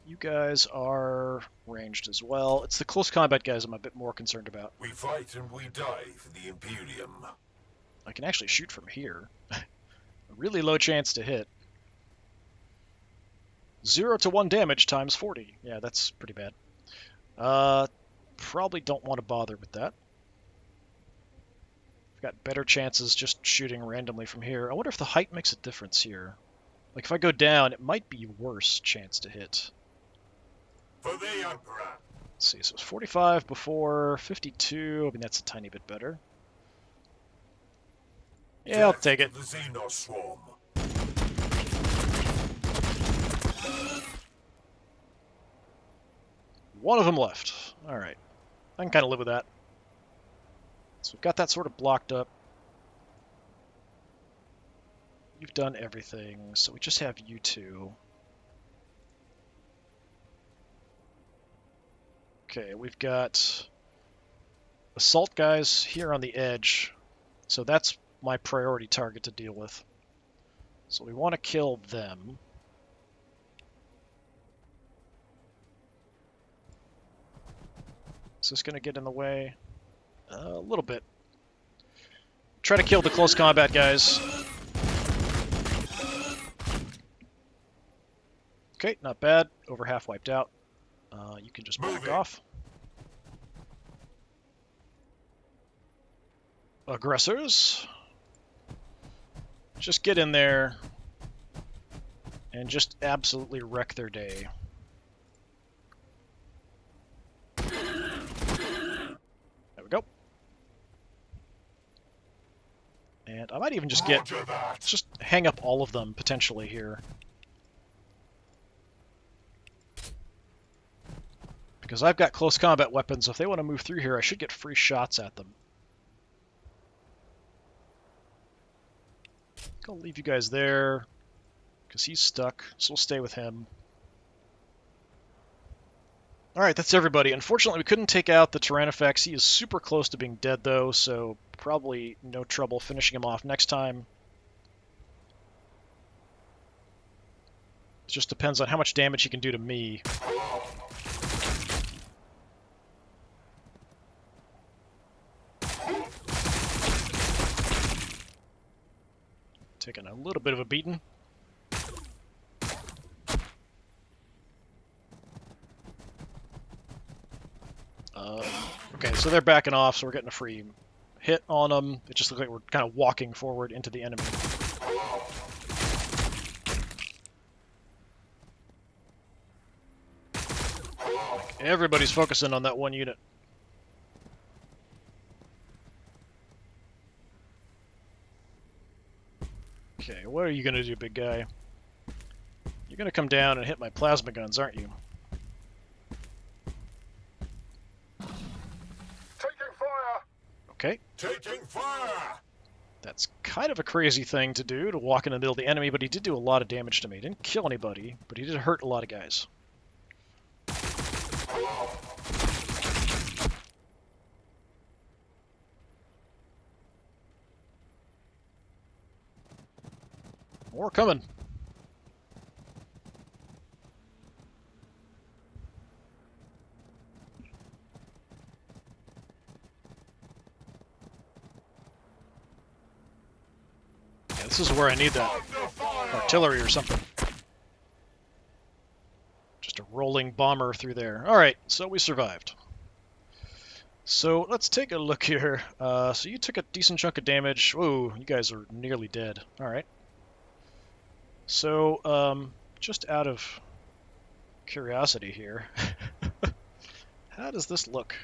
Speaker 1: You guys are ranged as well. It's the close combat guys I'm a bit more concerned about.
Speaker 4: We fight and we die for the Imperium.
Speaker 1: I can actually shoot from here. A really low chance to hit. 0 to 1 damage times 40. Yeah, that's pretty bad. Probably don't want to bother with that. I've got better chances just shooting randomly from here. I wonder if the height makes a difference here. Like, if I go down, it might be worse chance to hit.
Speaker 4: For the Emperor.
Speaker 1: Let's see, so it was 45 before, 52. I mean, that's a tiny bit better. Yeah, I'll take it.
Speaker 4: The Xenos swarm.
Speaker 1: One of them left. Alright. I can kind of live with that. So we've got that sort of blocked up. You've done everything, so we just have you two. Okay, we've got assault guys here on the edge, so that's my priority target to deal with. So we want to kill them. Is this going to get in the way? A little bit. Try to kill the close combat guys. Okay, not bad. Over half wiped out. You can just back off. Aggressors. Just get in there and just absolutely wreck their day. There we go. And I might even just just hang up all of them potentially here. Because I've got close combat weapons, so if they want to move through here, I should get free shots at them. I'll leave you guys there, because he's stuck, so we'll stay with him. Alright, that's everybody. Unfortunately, we couldn't take out the Tyrannofex. He is super close to being dead, though, so probably no trouble finishing him off next time. It just depends on how much damage he can do to me. Taking a little bit of a beating. Okay, so they're backing off, so we're getting a free hit on them. It just looks like we're kind of walking forward into the enemy. Everybody's focusing on that one unit. Okay, what are you going to do, big guy? You're going gonna come down and hit my plasma guns, aren't you?
Speaker 4: Taking fire!
Speaker 1: Okay.
Speaker 4: Taking fire!
Speaker 1: That's kind of a crazy thing to do, to walk in the middle of the enemy, but he did do a lot of damage to me. He didn't kill anybody, but he did hurt a lot of guys. More coming. Yeah, this is where I need that artillery or something. Just a rolling bomber through there. Alright, so we survived. So let's take a look here. So you took a decent chunk of damage. Whoa, you guys are nearly dead. Alright. So, just out of curiosity here, how does this look?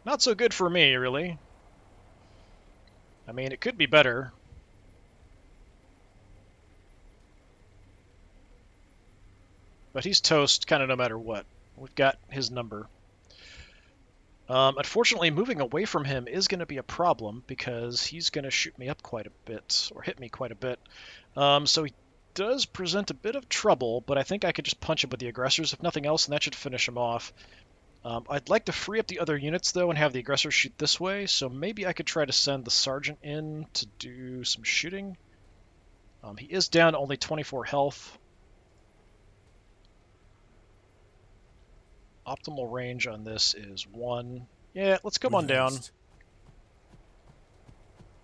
Speaker 1: Not so good for me, really. I mean, it could be better. But he's toast kind of no matter what. We've got his number. Unfortunately, moving away from him is going to be a problem because he's going to shoot me up quite a bit, or hit me quite a bit. So he does present a bit of trouble, but I think I could just punch him with the aggressors, if nothing else, and that should finish him off. I'd like to free up the other units, though, and have the aggressors shoot this way, so maybe I could try to send the sergeant in to do some shooting. He is down to only 24 health. Optimal range on this is 1. Yeah, let's come on down.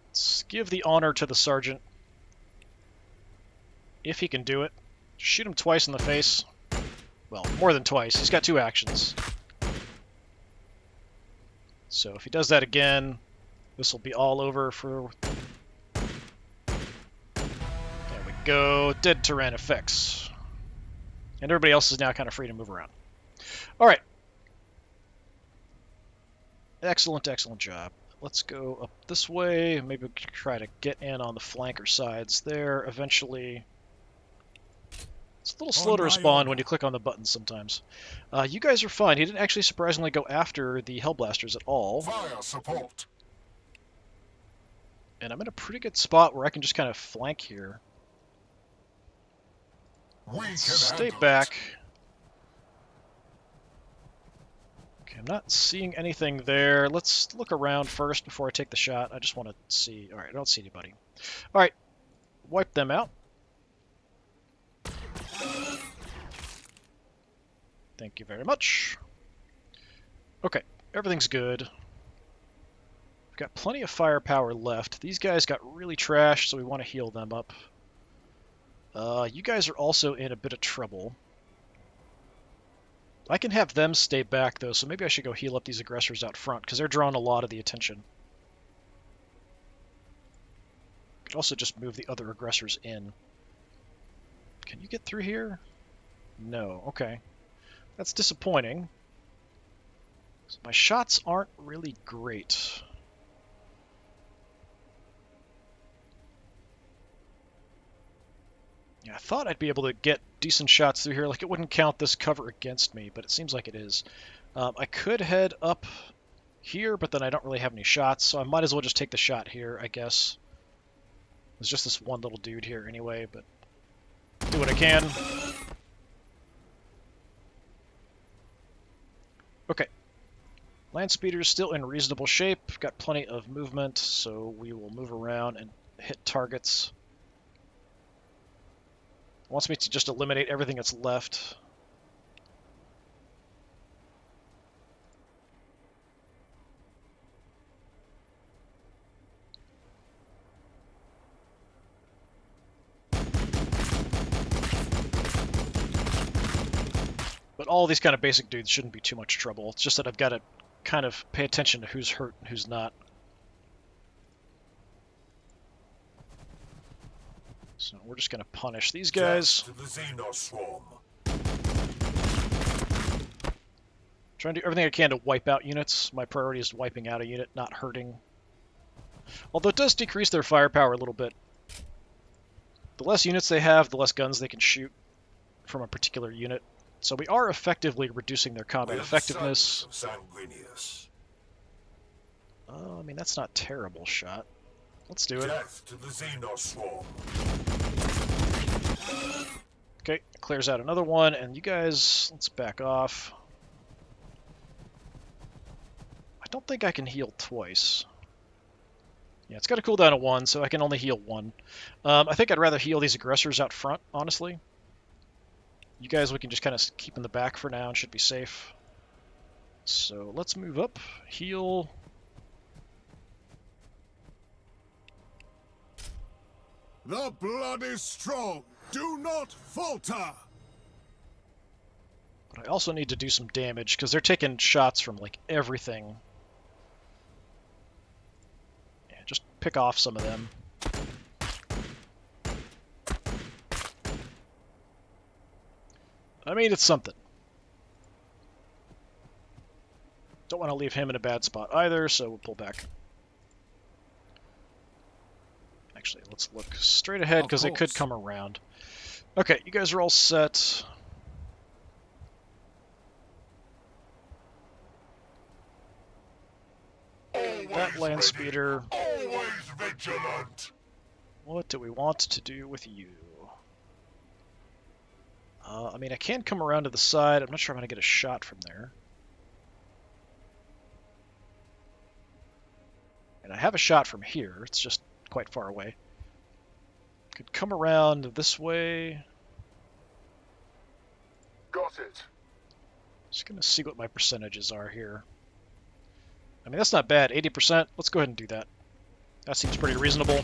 Speaker 1: Let's give the honor to the sergeant. If he can do it. Shoot him twice in the face. Well, more than twice. He's got 2 actions. So if he does that again, this will be all over for... There we go. Dead Tyrann effects. And everybody else is now kind of free to move around. Alright. Excellent, excellent job. Let's go up this way. Maybe we can try to get in on the flanker sides there eventually. It's a little slow to respond when you click on the buttons sometimes. You guys are fine. He didn't actually surprisingly go after the Hellblasters at all.
Speaker 4: Fire support!
Speaker 1: And I'm in a pretty good spot where I can just kind of flank here.
Speaker 4: We can
Speaker 1: Stay
Speaker 4: handle
Speaker 1: back.
Speaker 4: it.
Speaker 1: Okay, I'm not seeing anything there. Let's look around first before I take the shot. I just want to see. Alright, I don't see anybody. Alright, wipe them out. Thank you very much. Okay, everything's good. We've got plenty of firepower left. These guys got really trashed, so we want to heal them up. You guys are also in a bit of trouble. I can have them stay back, though, so maybe I should go heal up these aggressors out front, because they're drawing a lot of the attention. Could also just move the other aggressors in. Can you get through here? No. Okay. That's disappointing. So my shots aren't really great. Yeah, I thought I'd be able to get decent shots through here. Like, it wouldn't count this cover against me, but it seems like it is. I could head up here, but then I don't really have any shots, so I might as well just take the shot here, I guess. There's just this one little dude here anyway, but do what I can. Okay. Landspeeder's still in reasonable shape. Got plenty of movement, so we will move around and hit targets. Wants me to just eliminate everything that's left. But all these kind of basic dudes shouldn't be too much trouble. It's just that I've got to kind of pay attention to who's hurt and who's not. So we're just going to punish these guys.
Speaker 4: To the Xenoswarm.
Speaker 1: Trying to do everything I can to wipe out units. My priority is wiping out a unit, not hurting. Although it does decrease their firepower a little bit. The less units they have, the less guns they can shoot. from a particular unit. So we are effectively reducing their combat effectiveness.
Speaker 4: Sanguinius.
Speaker 1: I mean, that's not terrible shot. Let's do it.
Speaker 4: Death to the Xenos swarm.
Speaker 1: Okay, clears out another one, and you guys, let's back off. I don't think I can heal twice. Yeah, it's got a cooldown of 1, so I can only heal 1. I think I'd rather heal these aggressors out front, honestly. You guys, we can just kind of keep in the back for now and should be safe. So let's move up, heal.
Speaker 3: The blood is strong. Do not falter.
Speaker 1: But I also need to do some damage because they're taking shots from like everything. Yeah, just pick off some of them. I mean, it's something. Don't want to leave him in a bad spot either, so we'll pull back. Actually, let's look straight ahead because they could come around. Okay, you guys are all set. That Landspeeder.
Speaker 4: Always vigilant.
Speaker 1: What do we want to do with you? I mean, I can come around to the side. I'm not sure I'm going to get a shot from there. And I have a shot from here. It's just quite far away. Could come around this way.
Speaker 4: Got it.
Speaker 1: Just going to see what my percentages are here. I mean, that's not bad. 80%. Let's go ahead and do that. That seems pretty reasonable.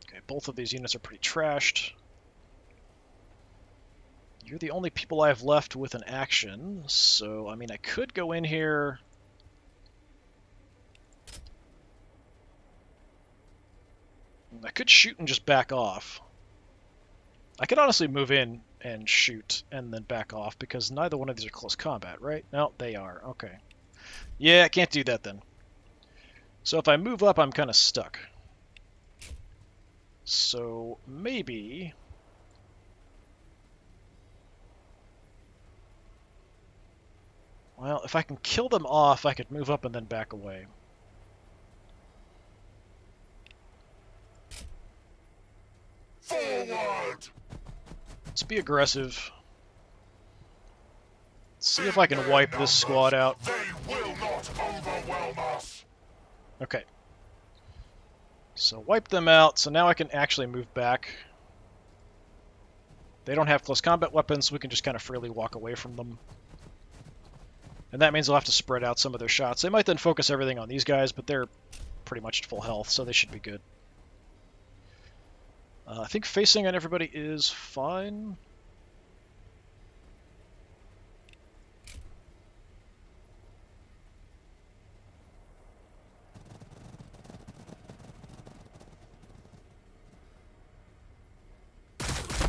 Speaker 1: Okay, both of these units are pretty trashed. You're the only people I have left with an action, so, I mean, I could go in here. I could shoot and just back off. I could honestly move in and shoot and then back off because neither one of these are close combat, right? No, they are. Okay. Yeah, I can't do that then. So if I move up, I'm kind of stuck. So maybe... Well, if I can kill them off, I could move up and then back away.
Speaker 4: Forward.
Speaker 1: Let's be aggressive. Let's see if I can wipe this squad out.
Speaker 4: They will not overwhelm us.
Speaker 1: Okay. So wipe them out, so now I can actually move back. They don't have close combat weapons, so we can just kind of freely walk away from them. And that means they'll have to spread out some of their shots. They might then focus everything on these guys, but they're pretty much at full health, so they should be good. I think facing on everybody is fine.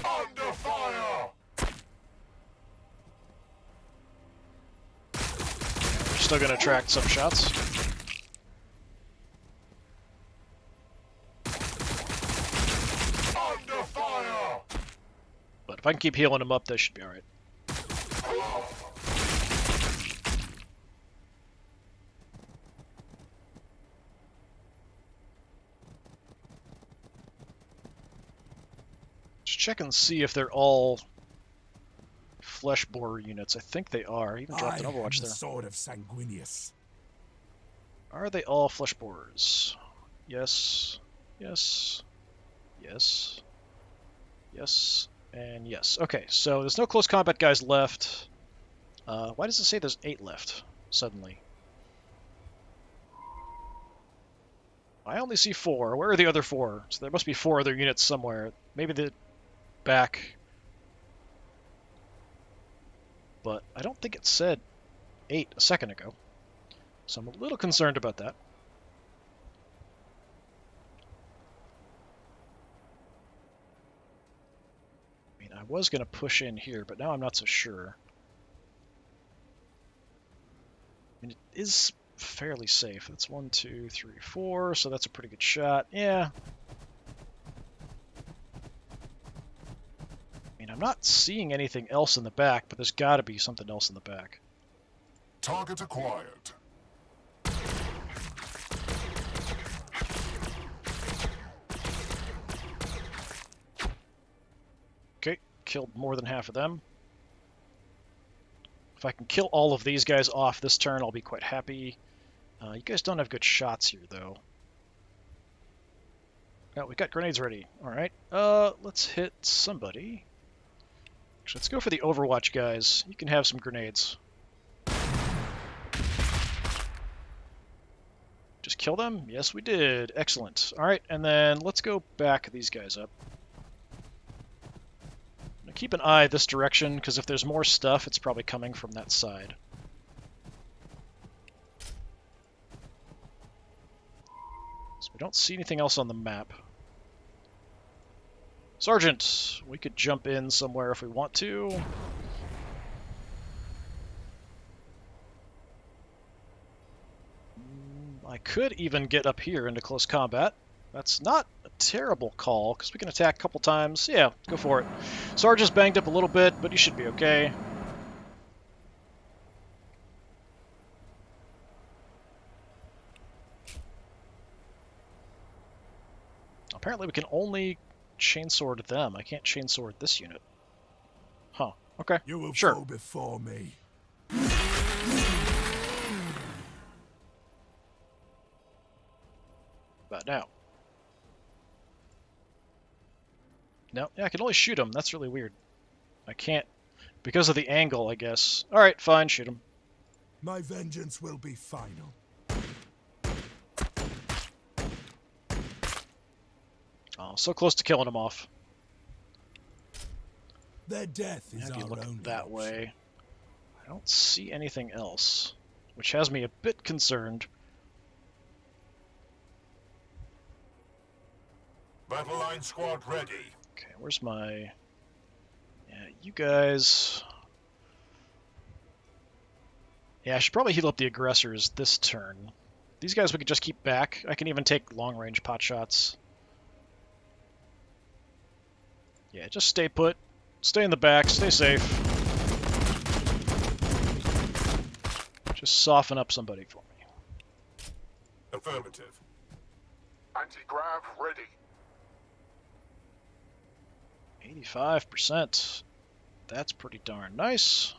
Speaker 4: Under fire.
Speaker 1: We're still going to attract some shots.
Speaker 4: Under fire.
Speaker 1: But if I can keep healing them up, they should be alright. Just check and see if they're all flesh borer units. I think they are. I even dropped an Overwatch
Speaker 5: the
Speaker 1: there.
Speaker 5: sword of Sanguinius.
Speaker 1: Are they all flesh borers? Yes. Yes. Yes. Yes. And yes. Okay, so there's no close combat guys left. Why does it say there's 8 left, suddenly? I only see 4. Where are the other 4? So there must be 4 other units somewhere. Maybe the back. But I don't think it said 8 a second ago. So I'm a little concerned about that. I mean, I was going to push in here, but now I'm not so sure. I mean, it is fairly safe. That's 1, 2, 3, 4, so that's a pretty good shot. Yeah. I mean, I'm not seeing anything else in the back, but there's got to be something else in the back.
Speaker 4: Target acquired.
Speaker 1: Okay, killed more than half of them. If I can kill all of these guys off this turn, I'll be quite happy. You guys don't have good shots here, though. Oh, we got grenades ready. All right. Let's hit somebody. Actually, let's go for the Overwatch guys. You can have some grenades. Just kill them? Yes, we did. Excellent. All right, and then let's go back these guys up. Now keep an eye this direction, because if there's more stuff, it's probably coming from that side. So we don't see anything else on the map. Sergeant, we could jump in somewhere if we want to. I could even get up here into close combat. That's not a terrible call, because we can attack a couple times. Yeah, go for it. Sarge is banged up a little bit, but he should be okay. Apparently we can only chainsword them. I can't chainsword this unit. Huh. Okay.
Speaker 5: You will
Speaker 1: sure.
Speaker 5: fall before me.
Speaker 1: About now. No, yeah, I can only shoot him. That's really weird. I can't, because of the angle, I guess. Alright, fine, shoot him.
Speaker 5: My vengeance will be final.
Speaker 1: Oh, so close to killing him off.
Speaker 5: Their death is
Speaker 1: Maybe
Speaker 5: our
Speaker 1: look
Speaker 5: own
Speaker 1: that
Speaker 5: option.
Speaker 1: way. I don't see anything else, which has me a bit concerned.
Speaker 4: Battle line squad ready.
Speaker 1: Okay, where's my... Yeah, you guys... Yeah, I should probably heal up the aggressors this turn. These guys we could just keep back. I can even take long-range pot shots. Yeah, just stay put. Stay in the back. Stay safe. Just soften up somebody for me.
Speaker 4: Affirmative. Anti-grav ready.
Speaker 1: 85%. That's pretty darn nice.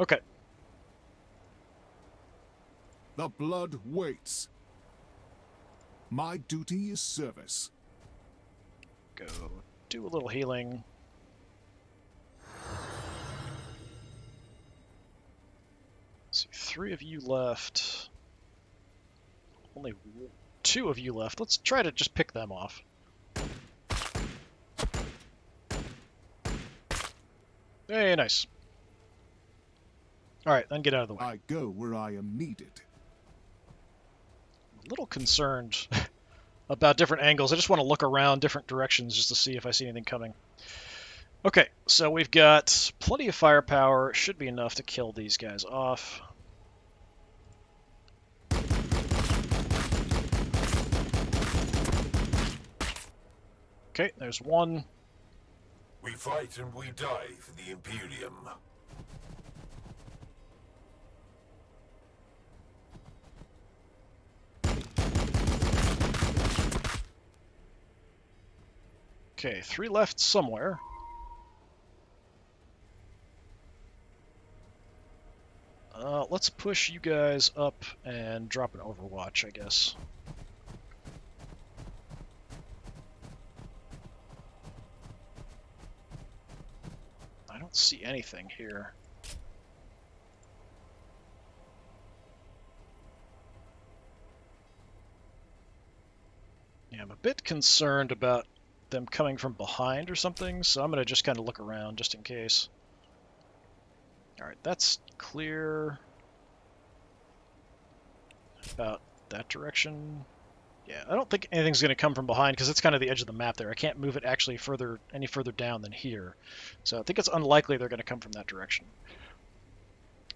Speaker 1: Okay.
Speaker 3: The blood waits. My duty is service.
Speaker 1: Go do a little healing. Let's see, 3 of you left. Only 2 of you left. Let's try to just pick them off. Hey, nice. Alright, then get out of the way.
Speaker 3: I go where I am needed.
Speaker 1: I'm a little concerned about different angles. I just want to look around different directions just to see if I see anything coming. Okay, so we've got plenty of firepower. Should be enough to kill these guys off. Okay, there's one.
Speaker 4: We fight and we die for the Imperium.
Speaker 1: Okay, 3 left somewhere. Let's push you guys up and drop an Overwatch, I guess. I don't see anything here. Yeah, I'm a bit concerned about them coming from behind or something, so I'm going to just kind of look around just in case. Alright, that's clear. about that direction. Yeah, I don't think anything's going to come from behind because it's kind of the edge of the map there. I can't move it actually any further down than here. So I think it's unlikely they're going to come from that direction.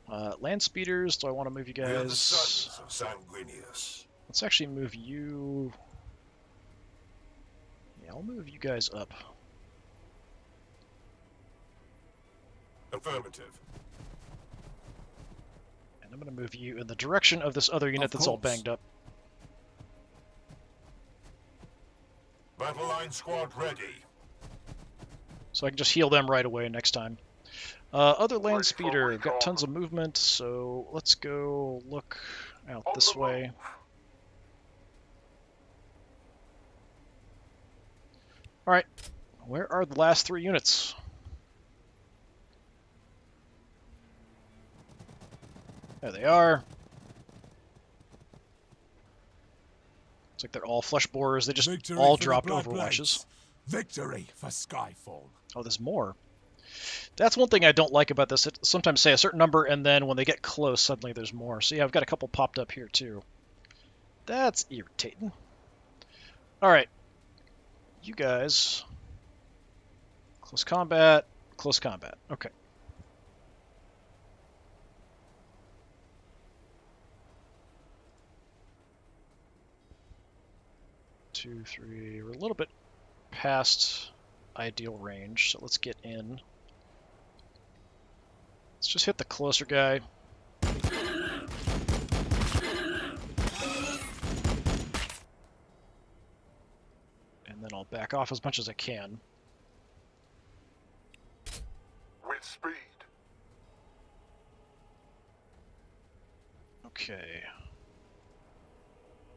Speaker 1: Landspeeders, do I want to move you
Speaker 4: We are the
Speaker 1: guys?
Speaker 4: sons of Sanguinius.
Speaker 1: Let's actually move you... Yeah, I'll move you guys up.
Speaker 4: Affirmative.
Speaker 1: And I'm going to move you in the direction of this other unit that's all banged up.
Speaker 4: Battle line squad ready.
Speaker 1: So I can just heal them right away next time. Other Landspeeder, got tons of movement, so let's go look out this way. Alright, where are the last 3 units? There they are. Looks like they're all flesh borers. They just
Speaker 5: Victory
Speaker 1: all
Speaker 5: for the
Speaker 1: dropped
Speaker 5: Black
Speaker 1: Overwatches.
Speaker 5: Knights. Victory for Skyfall.
Speaker 1: Oh, there's more. That's one thing I don't like about this. It sometimes say a certain number, and then when they get close, suddenly there's more. So yeah, I've got a couple popped up here too. That's irritating. Alright. You guys... Close combat. Close combat. Okay. Two, three. We're a little bit past ideal range, so let's get in. Let's just hit the closer guy. And then I'll back off as much as I can.
Speaker 4: With speed.
Speaker 1: Okay.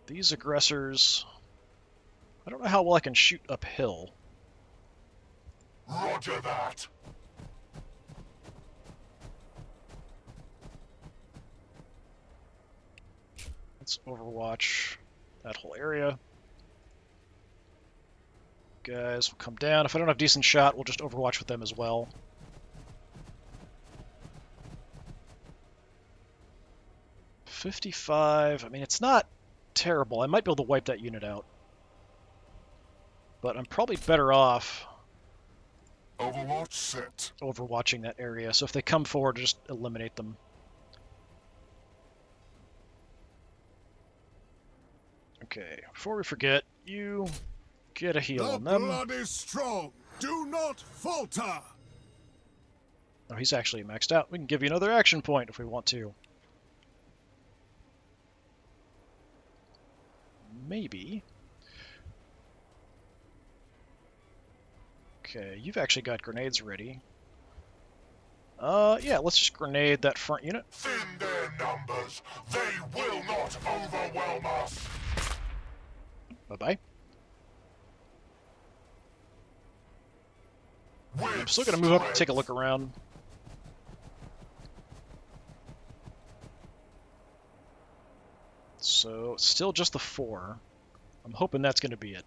Speaker 1: These aggressors... I don't know how well I can shoot uphill.
Speaker 4: Roger that.
Speaker 1: Let's overwatch that whole area. Guys will come down. If I don't have decent shot, we'll just overwatch with them as well. $55. I mean, it's not terrible. I might be able to wipe that unit out. But I'm probably better off
Speaker 4: Overwatch set.
Speaker 1: overwatching that area. So if they come forward, just eliminate them. Okay, before we forget, you get a heal on them.
Speaker 3: blood is strong. Do not falter.
Speaker 1: Oh, he's actually maxed out. We can give you another action point if we want to. Maybe. Okay, you've actually got grenades ready. Yeah, let's just grenade that front unit.
Speaker 4: Thin their numbers. They will not overwhelm us.
Speaker 1: Bye-bye.
Speaker 4: With
Speaker 1: I'm still going to move up and take a look around. So, still just the 4. I'm hoping that's going to be it.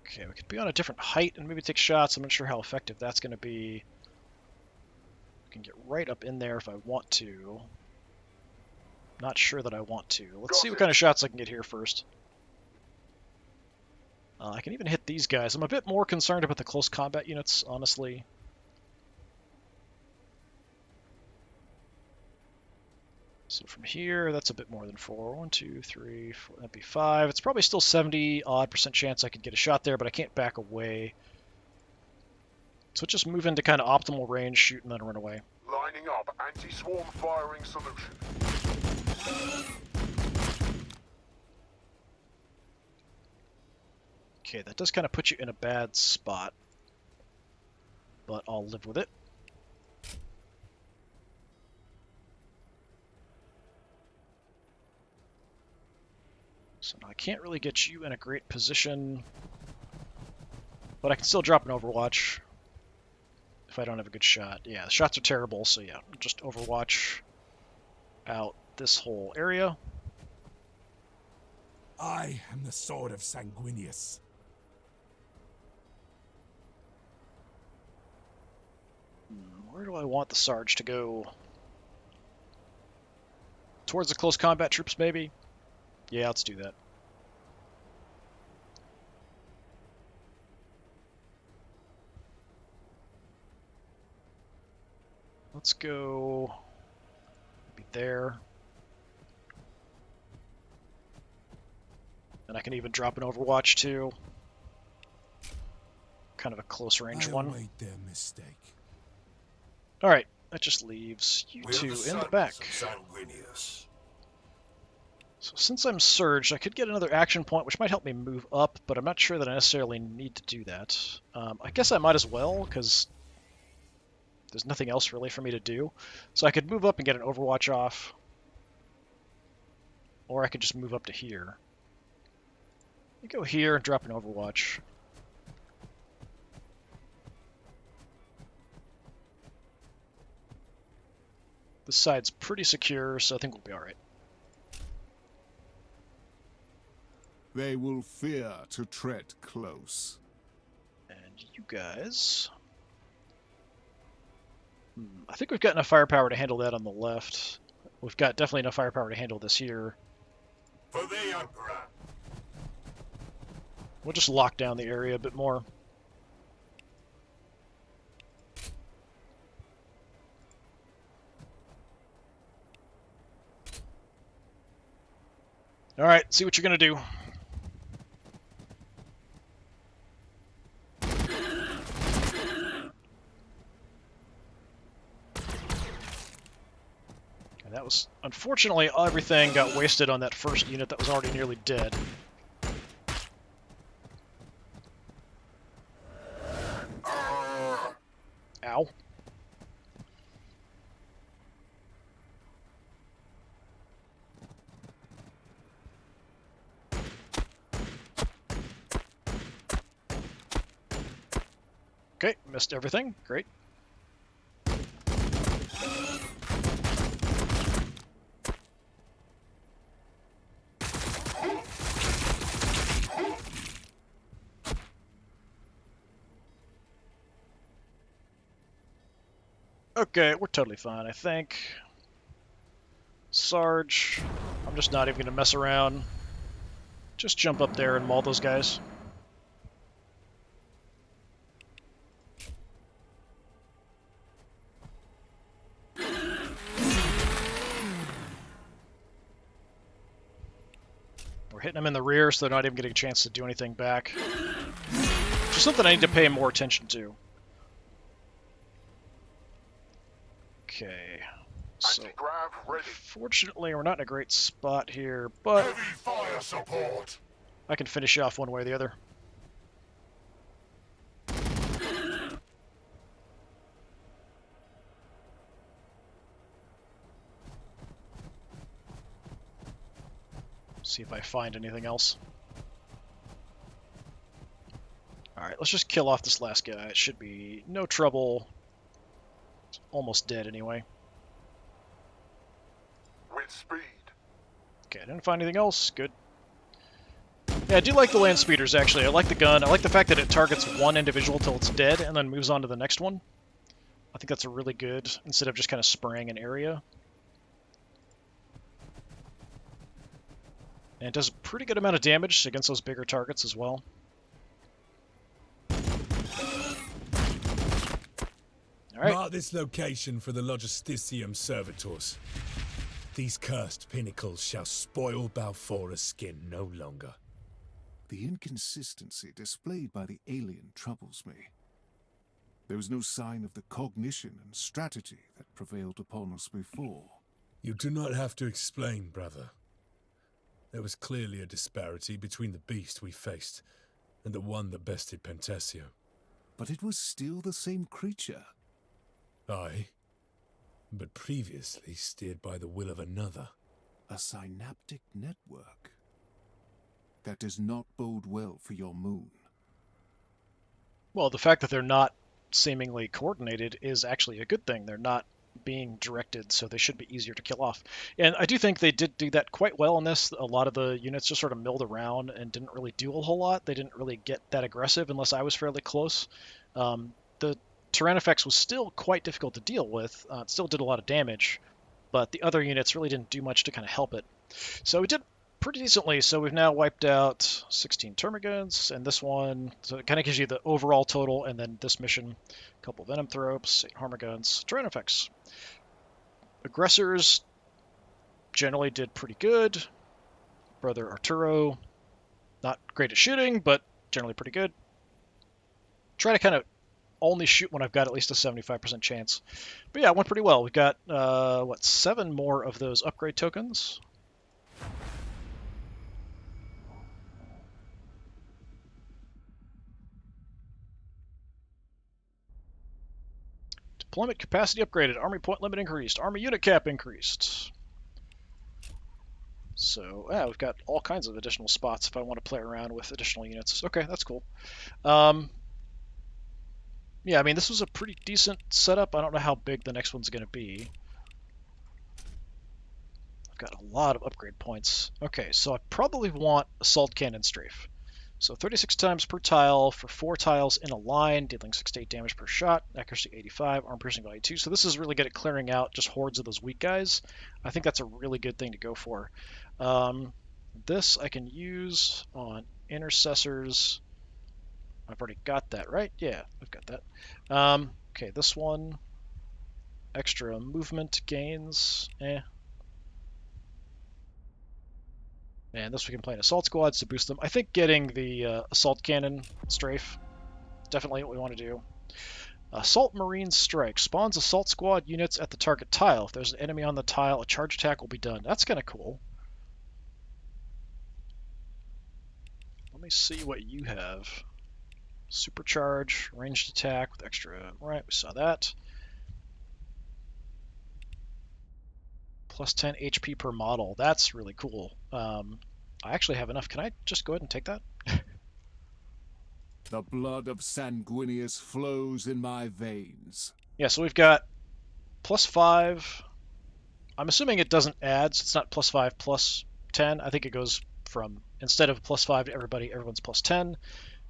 Speaker 1: Okay, we could be on a different height and maybe take shots. I'm not sure how effective that's going to be. I can get right up in there if I want to. Not sure that I want to. Let's see what kind of shots I can get here first. I can even hit these guys. I'm a bit more concerned about the close combat units, honestly. So from here, that's a bit more than 4. 1, 2, 3, 4. That'd be 5. It's probably still 70-odd% chance I could get a shot there, but I can't back away. So just move into kind of optimal range, shoot, and then run away.
Speaker 4: Lining up anti-swarm firing solution.
Speaker 1: Okay, that does kind of put you in a bad spot, but I'll live with it. So now I can't really get you in a great position, but I can still drop an Overwatch if I don't have a good shot. Yeah, the shots are terrible, so yeah, just Overwatch out this whole area.
Speaker 5: I am the sword of Sanguinius.
Speaker 1: Where do I want the Sarge to go? Towards the close combat troops, maybe? Yeah, let's do that. Let's go maybe there. And I can even drop an Overwatch too. Kind of a close range
Speaker 5: I
Speaker 1: one.
Speaker 5: await their mistake.
Speaker 1: Alright, that just leaves you
Speaker 4: We're
Speaker 1: two
Speaker 4: the
Speaker 1: in the
Speaker 4: sons
Speaker 1: back.
Speaker 4: of Sanguinius.
Speaker 1: So since I'm surged, I could get another action point, which might help me move up, but I'm not sure that I necessarily need to do that. I guess I might as well, because there's nothing else really for me to do. So I could move up and get an Overwatch off, or I could just move up to here. You go here and drop an Overwatch. This side's pretty secure, so I think we'll be alright.
Speaker 3: They will fear to tread close.
Speaker 1: And you guys... I think we've got enough firepower to handle that on the left. We've got definitely enough firepower to handle this here.
Speaker 4: For the Emperor.
Speaker 1: We'll just lock down the area a bit more. Alright, see what you're gonna do. And that was... Unfortunately, everything got wasted on that first unit that was already nearly dead. Ow. Okay, missed everything. Great. Okay, we're totally fine, I think. Sarge, I'm just not even going to mess around. Just jump up there and maul those guys. We're hitting them in the rear, so they're not even getting a chance to do anything back. Which is something I need to pay more attention to. Okay. So,
Speaker 4: Anti-grav ready.
Speaker 1: fortunately, we're not in a great spot here, but
Speaker 4: Heavy fire support.
Speaker 1: I can finish you off one way or the other. See if I find anything else. Alright, let's just kill off this last guy. It should be no trouble. It's almost dead anyway.
Speaker 4: With speed.
Speaker 1: Okay, I didn't find anything else. Good. Yeah, I do like the Landspeeders, actually. I like the gun. I like the fact that it targets one individual till it's dead and then moves on to the next one. I think that's a really good, instead of just kind of spraying an area. And it does a pretty good amount of damage against those bigger targets as well. Alright.
Speaker 2: Mark this location for the Logisticium servitors. These cursed pinnacles shall spoil Balfora's skin no longer.
Speaker 3: The inconsistency displayed by the alien troubles me. There was no sign of the cognition and strategy that prevailed upon us before.
Speaker 2: You do not have to explain, brother. There was clearly a disparity between the beast we faced and the one that bested Pentesio.
Speaker 3: But it was still the same creature.
Speaker 2: Aye, but previously steered by the will of another.
Speaker 3: A synaptic network. That does not bode well for your moon.
Speaker 1: Well, the fact that they're not seemingly coordinated is actually a good thing. They're not being directed, so they should be easier to kill off. And I do think they did do that quite well in this. A lot of the units just sort of milled around and didn't really do a whole lot. They didn't really get that aggressive unless I was fairly close. The Tyrannofex was still quite difficult to deal with. It still did a lot of damage, but the other units really didn't do much to kind of help it. So we did pretty decently. So we've now wiped out 16 Termagants, and this one, so it kind of gives you the overall total, and then this mission, a couple Venom Thropes, 8 Hormiguns, Tyrannofex. Aggressors generally did pretty good. Brother Arturo, not great at shooting, but generally pretty good. Try to kind of only shoot when I've got at least a 75% chance. But yeah, it went pretty well. We've got, 7 more of those upgrade tokens. Deployment capacity upgraded. Army point limit increased. Army unit cap increased. So, yeah, we've got all kinds of additional spots if I want to play around with additional units. Okay, that's cool. Yeah, I mean, this was a pretty decent setup. I don't know how big the next one's going to be. I've got a lot of upgrade points. Okay, so I probably want Assault Cannon Strafe. So 36 times per tile for 4 tiles in a line, dealing 6 to 8 damage per shot, accuracy 85, arm piercing value 2. So this is really good at clearing out just hordes of those weak guys. I think that's a really good thing to go for. This I can use on intercessors. I've already got that, right? Yeah, I've got that. Okay, this one, extra movement gains. And this we can play in assault squads to boost them. I think getting the assault cannon strafe, definitely what we want to do. Assault Marine Strike spawns assault squad units at the target tile. If there's an enemy on the tile, a charge attack will be done. That's kind of cool. Let me see what you have. Supercharge, ranged attack with extra. Right, we saw that. Plus 10 HP per model. That's really cool. I actually have enough. Can I just go ahead and take that?
Speaker 3: The blood of Sanguinius flows in my veins.
Speaker 1: Yeah, so we've got plus 5. I'm assuming it doesn't add, so it's not plus 5 plus 10. I think it goes from, instead of plus 5 to everybody, everyone's plus 10.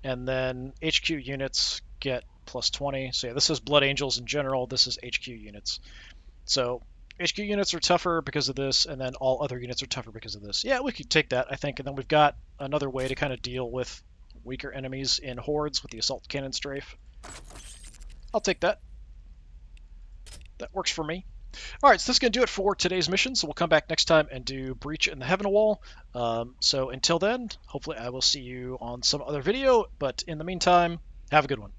Speaker 1: And then HQ units get plus 20. So yeah, this is Blood Angels in general. This is HQ units. So HQ units are tougher because of this, and then all other units are tougher because of this. Yeah, we could take that, I think. And then we've got another way to kind of deal with weaker enemies in hordes with the Assault Cannon Strafe. I'll take that. That works for me. All right, so that's going to do it for today's mission. So we'll come back next time and do Breach in the Heaven Wall. So until then, hopefully I will see you on some other video. But in the meantime, have a good one.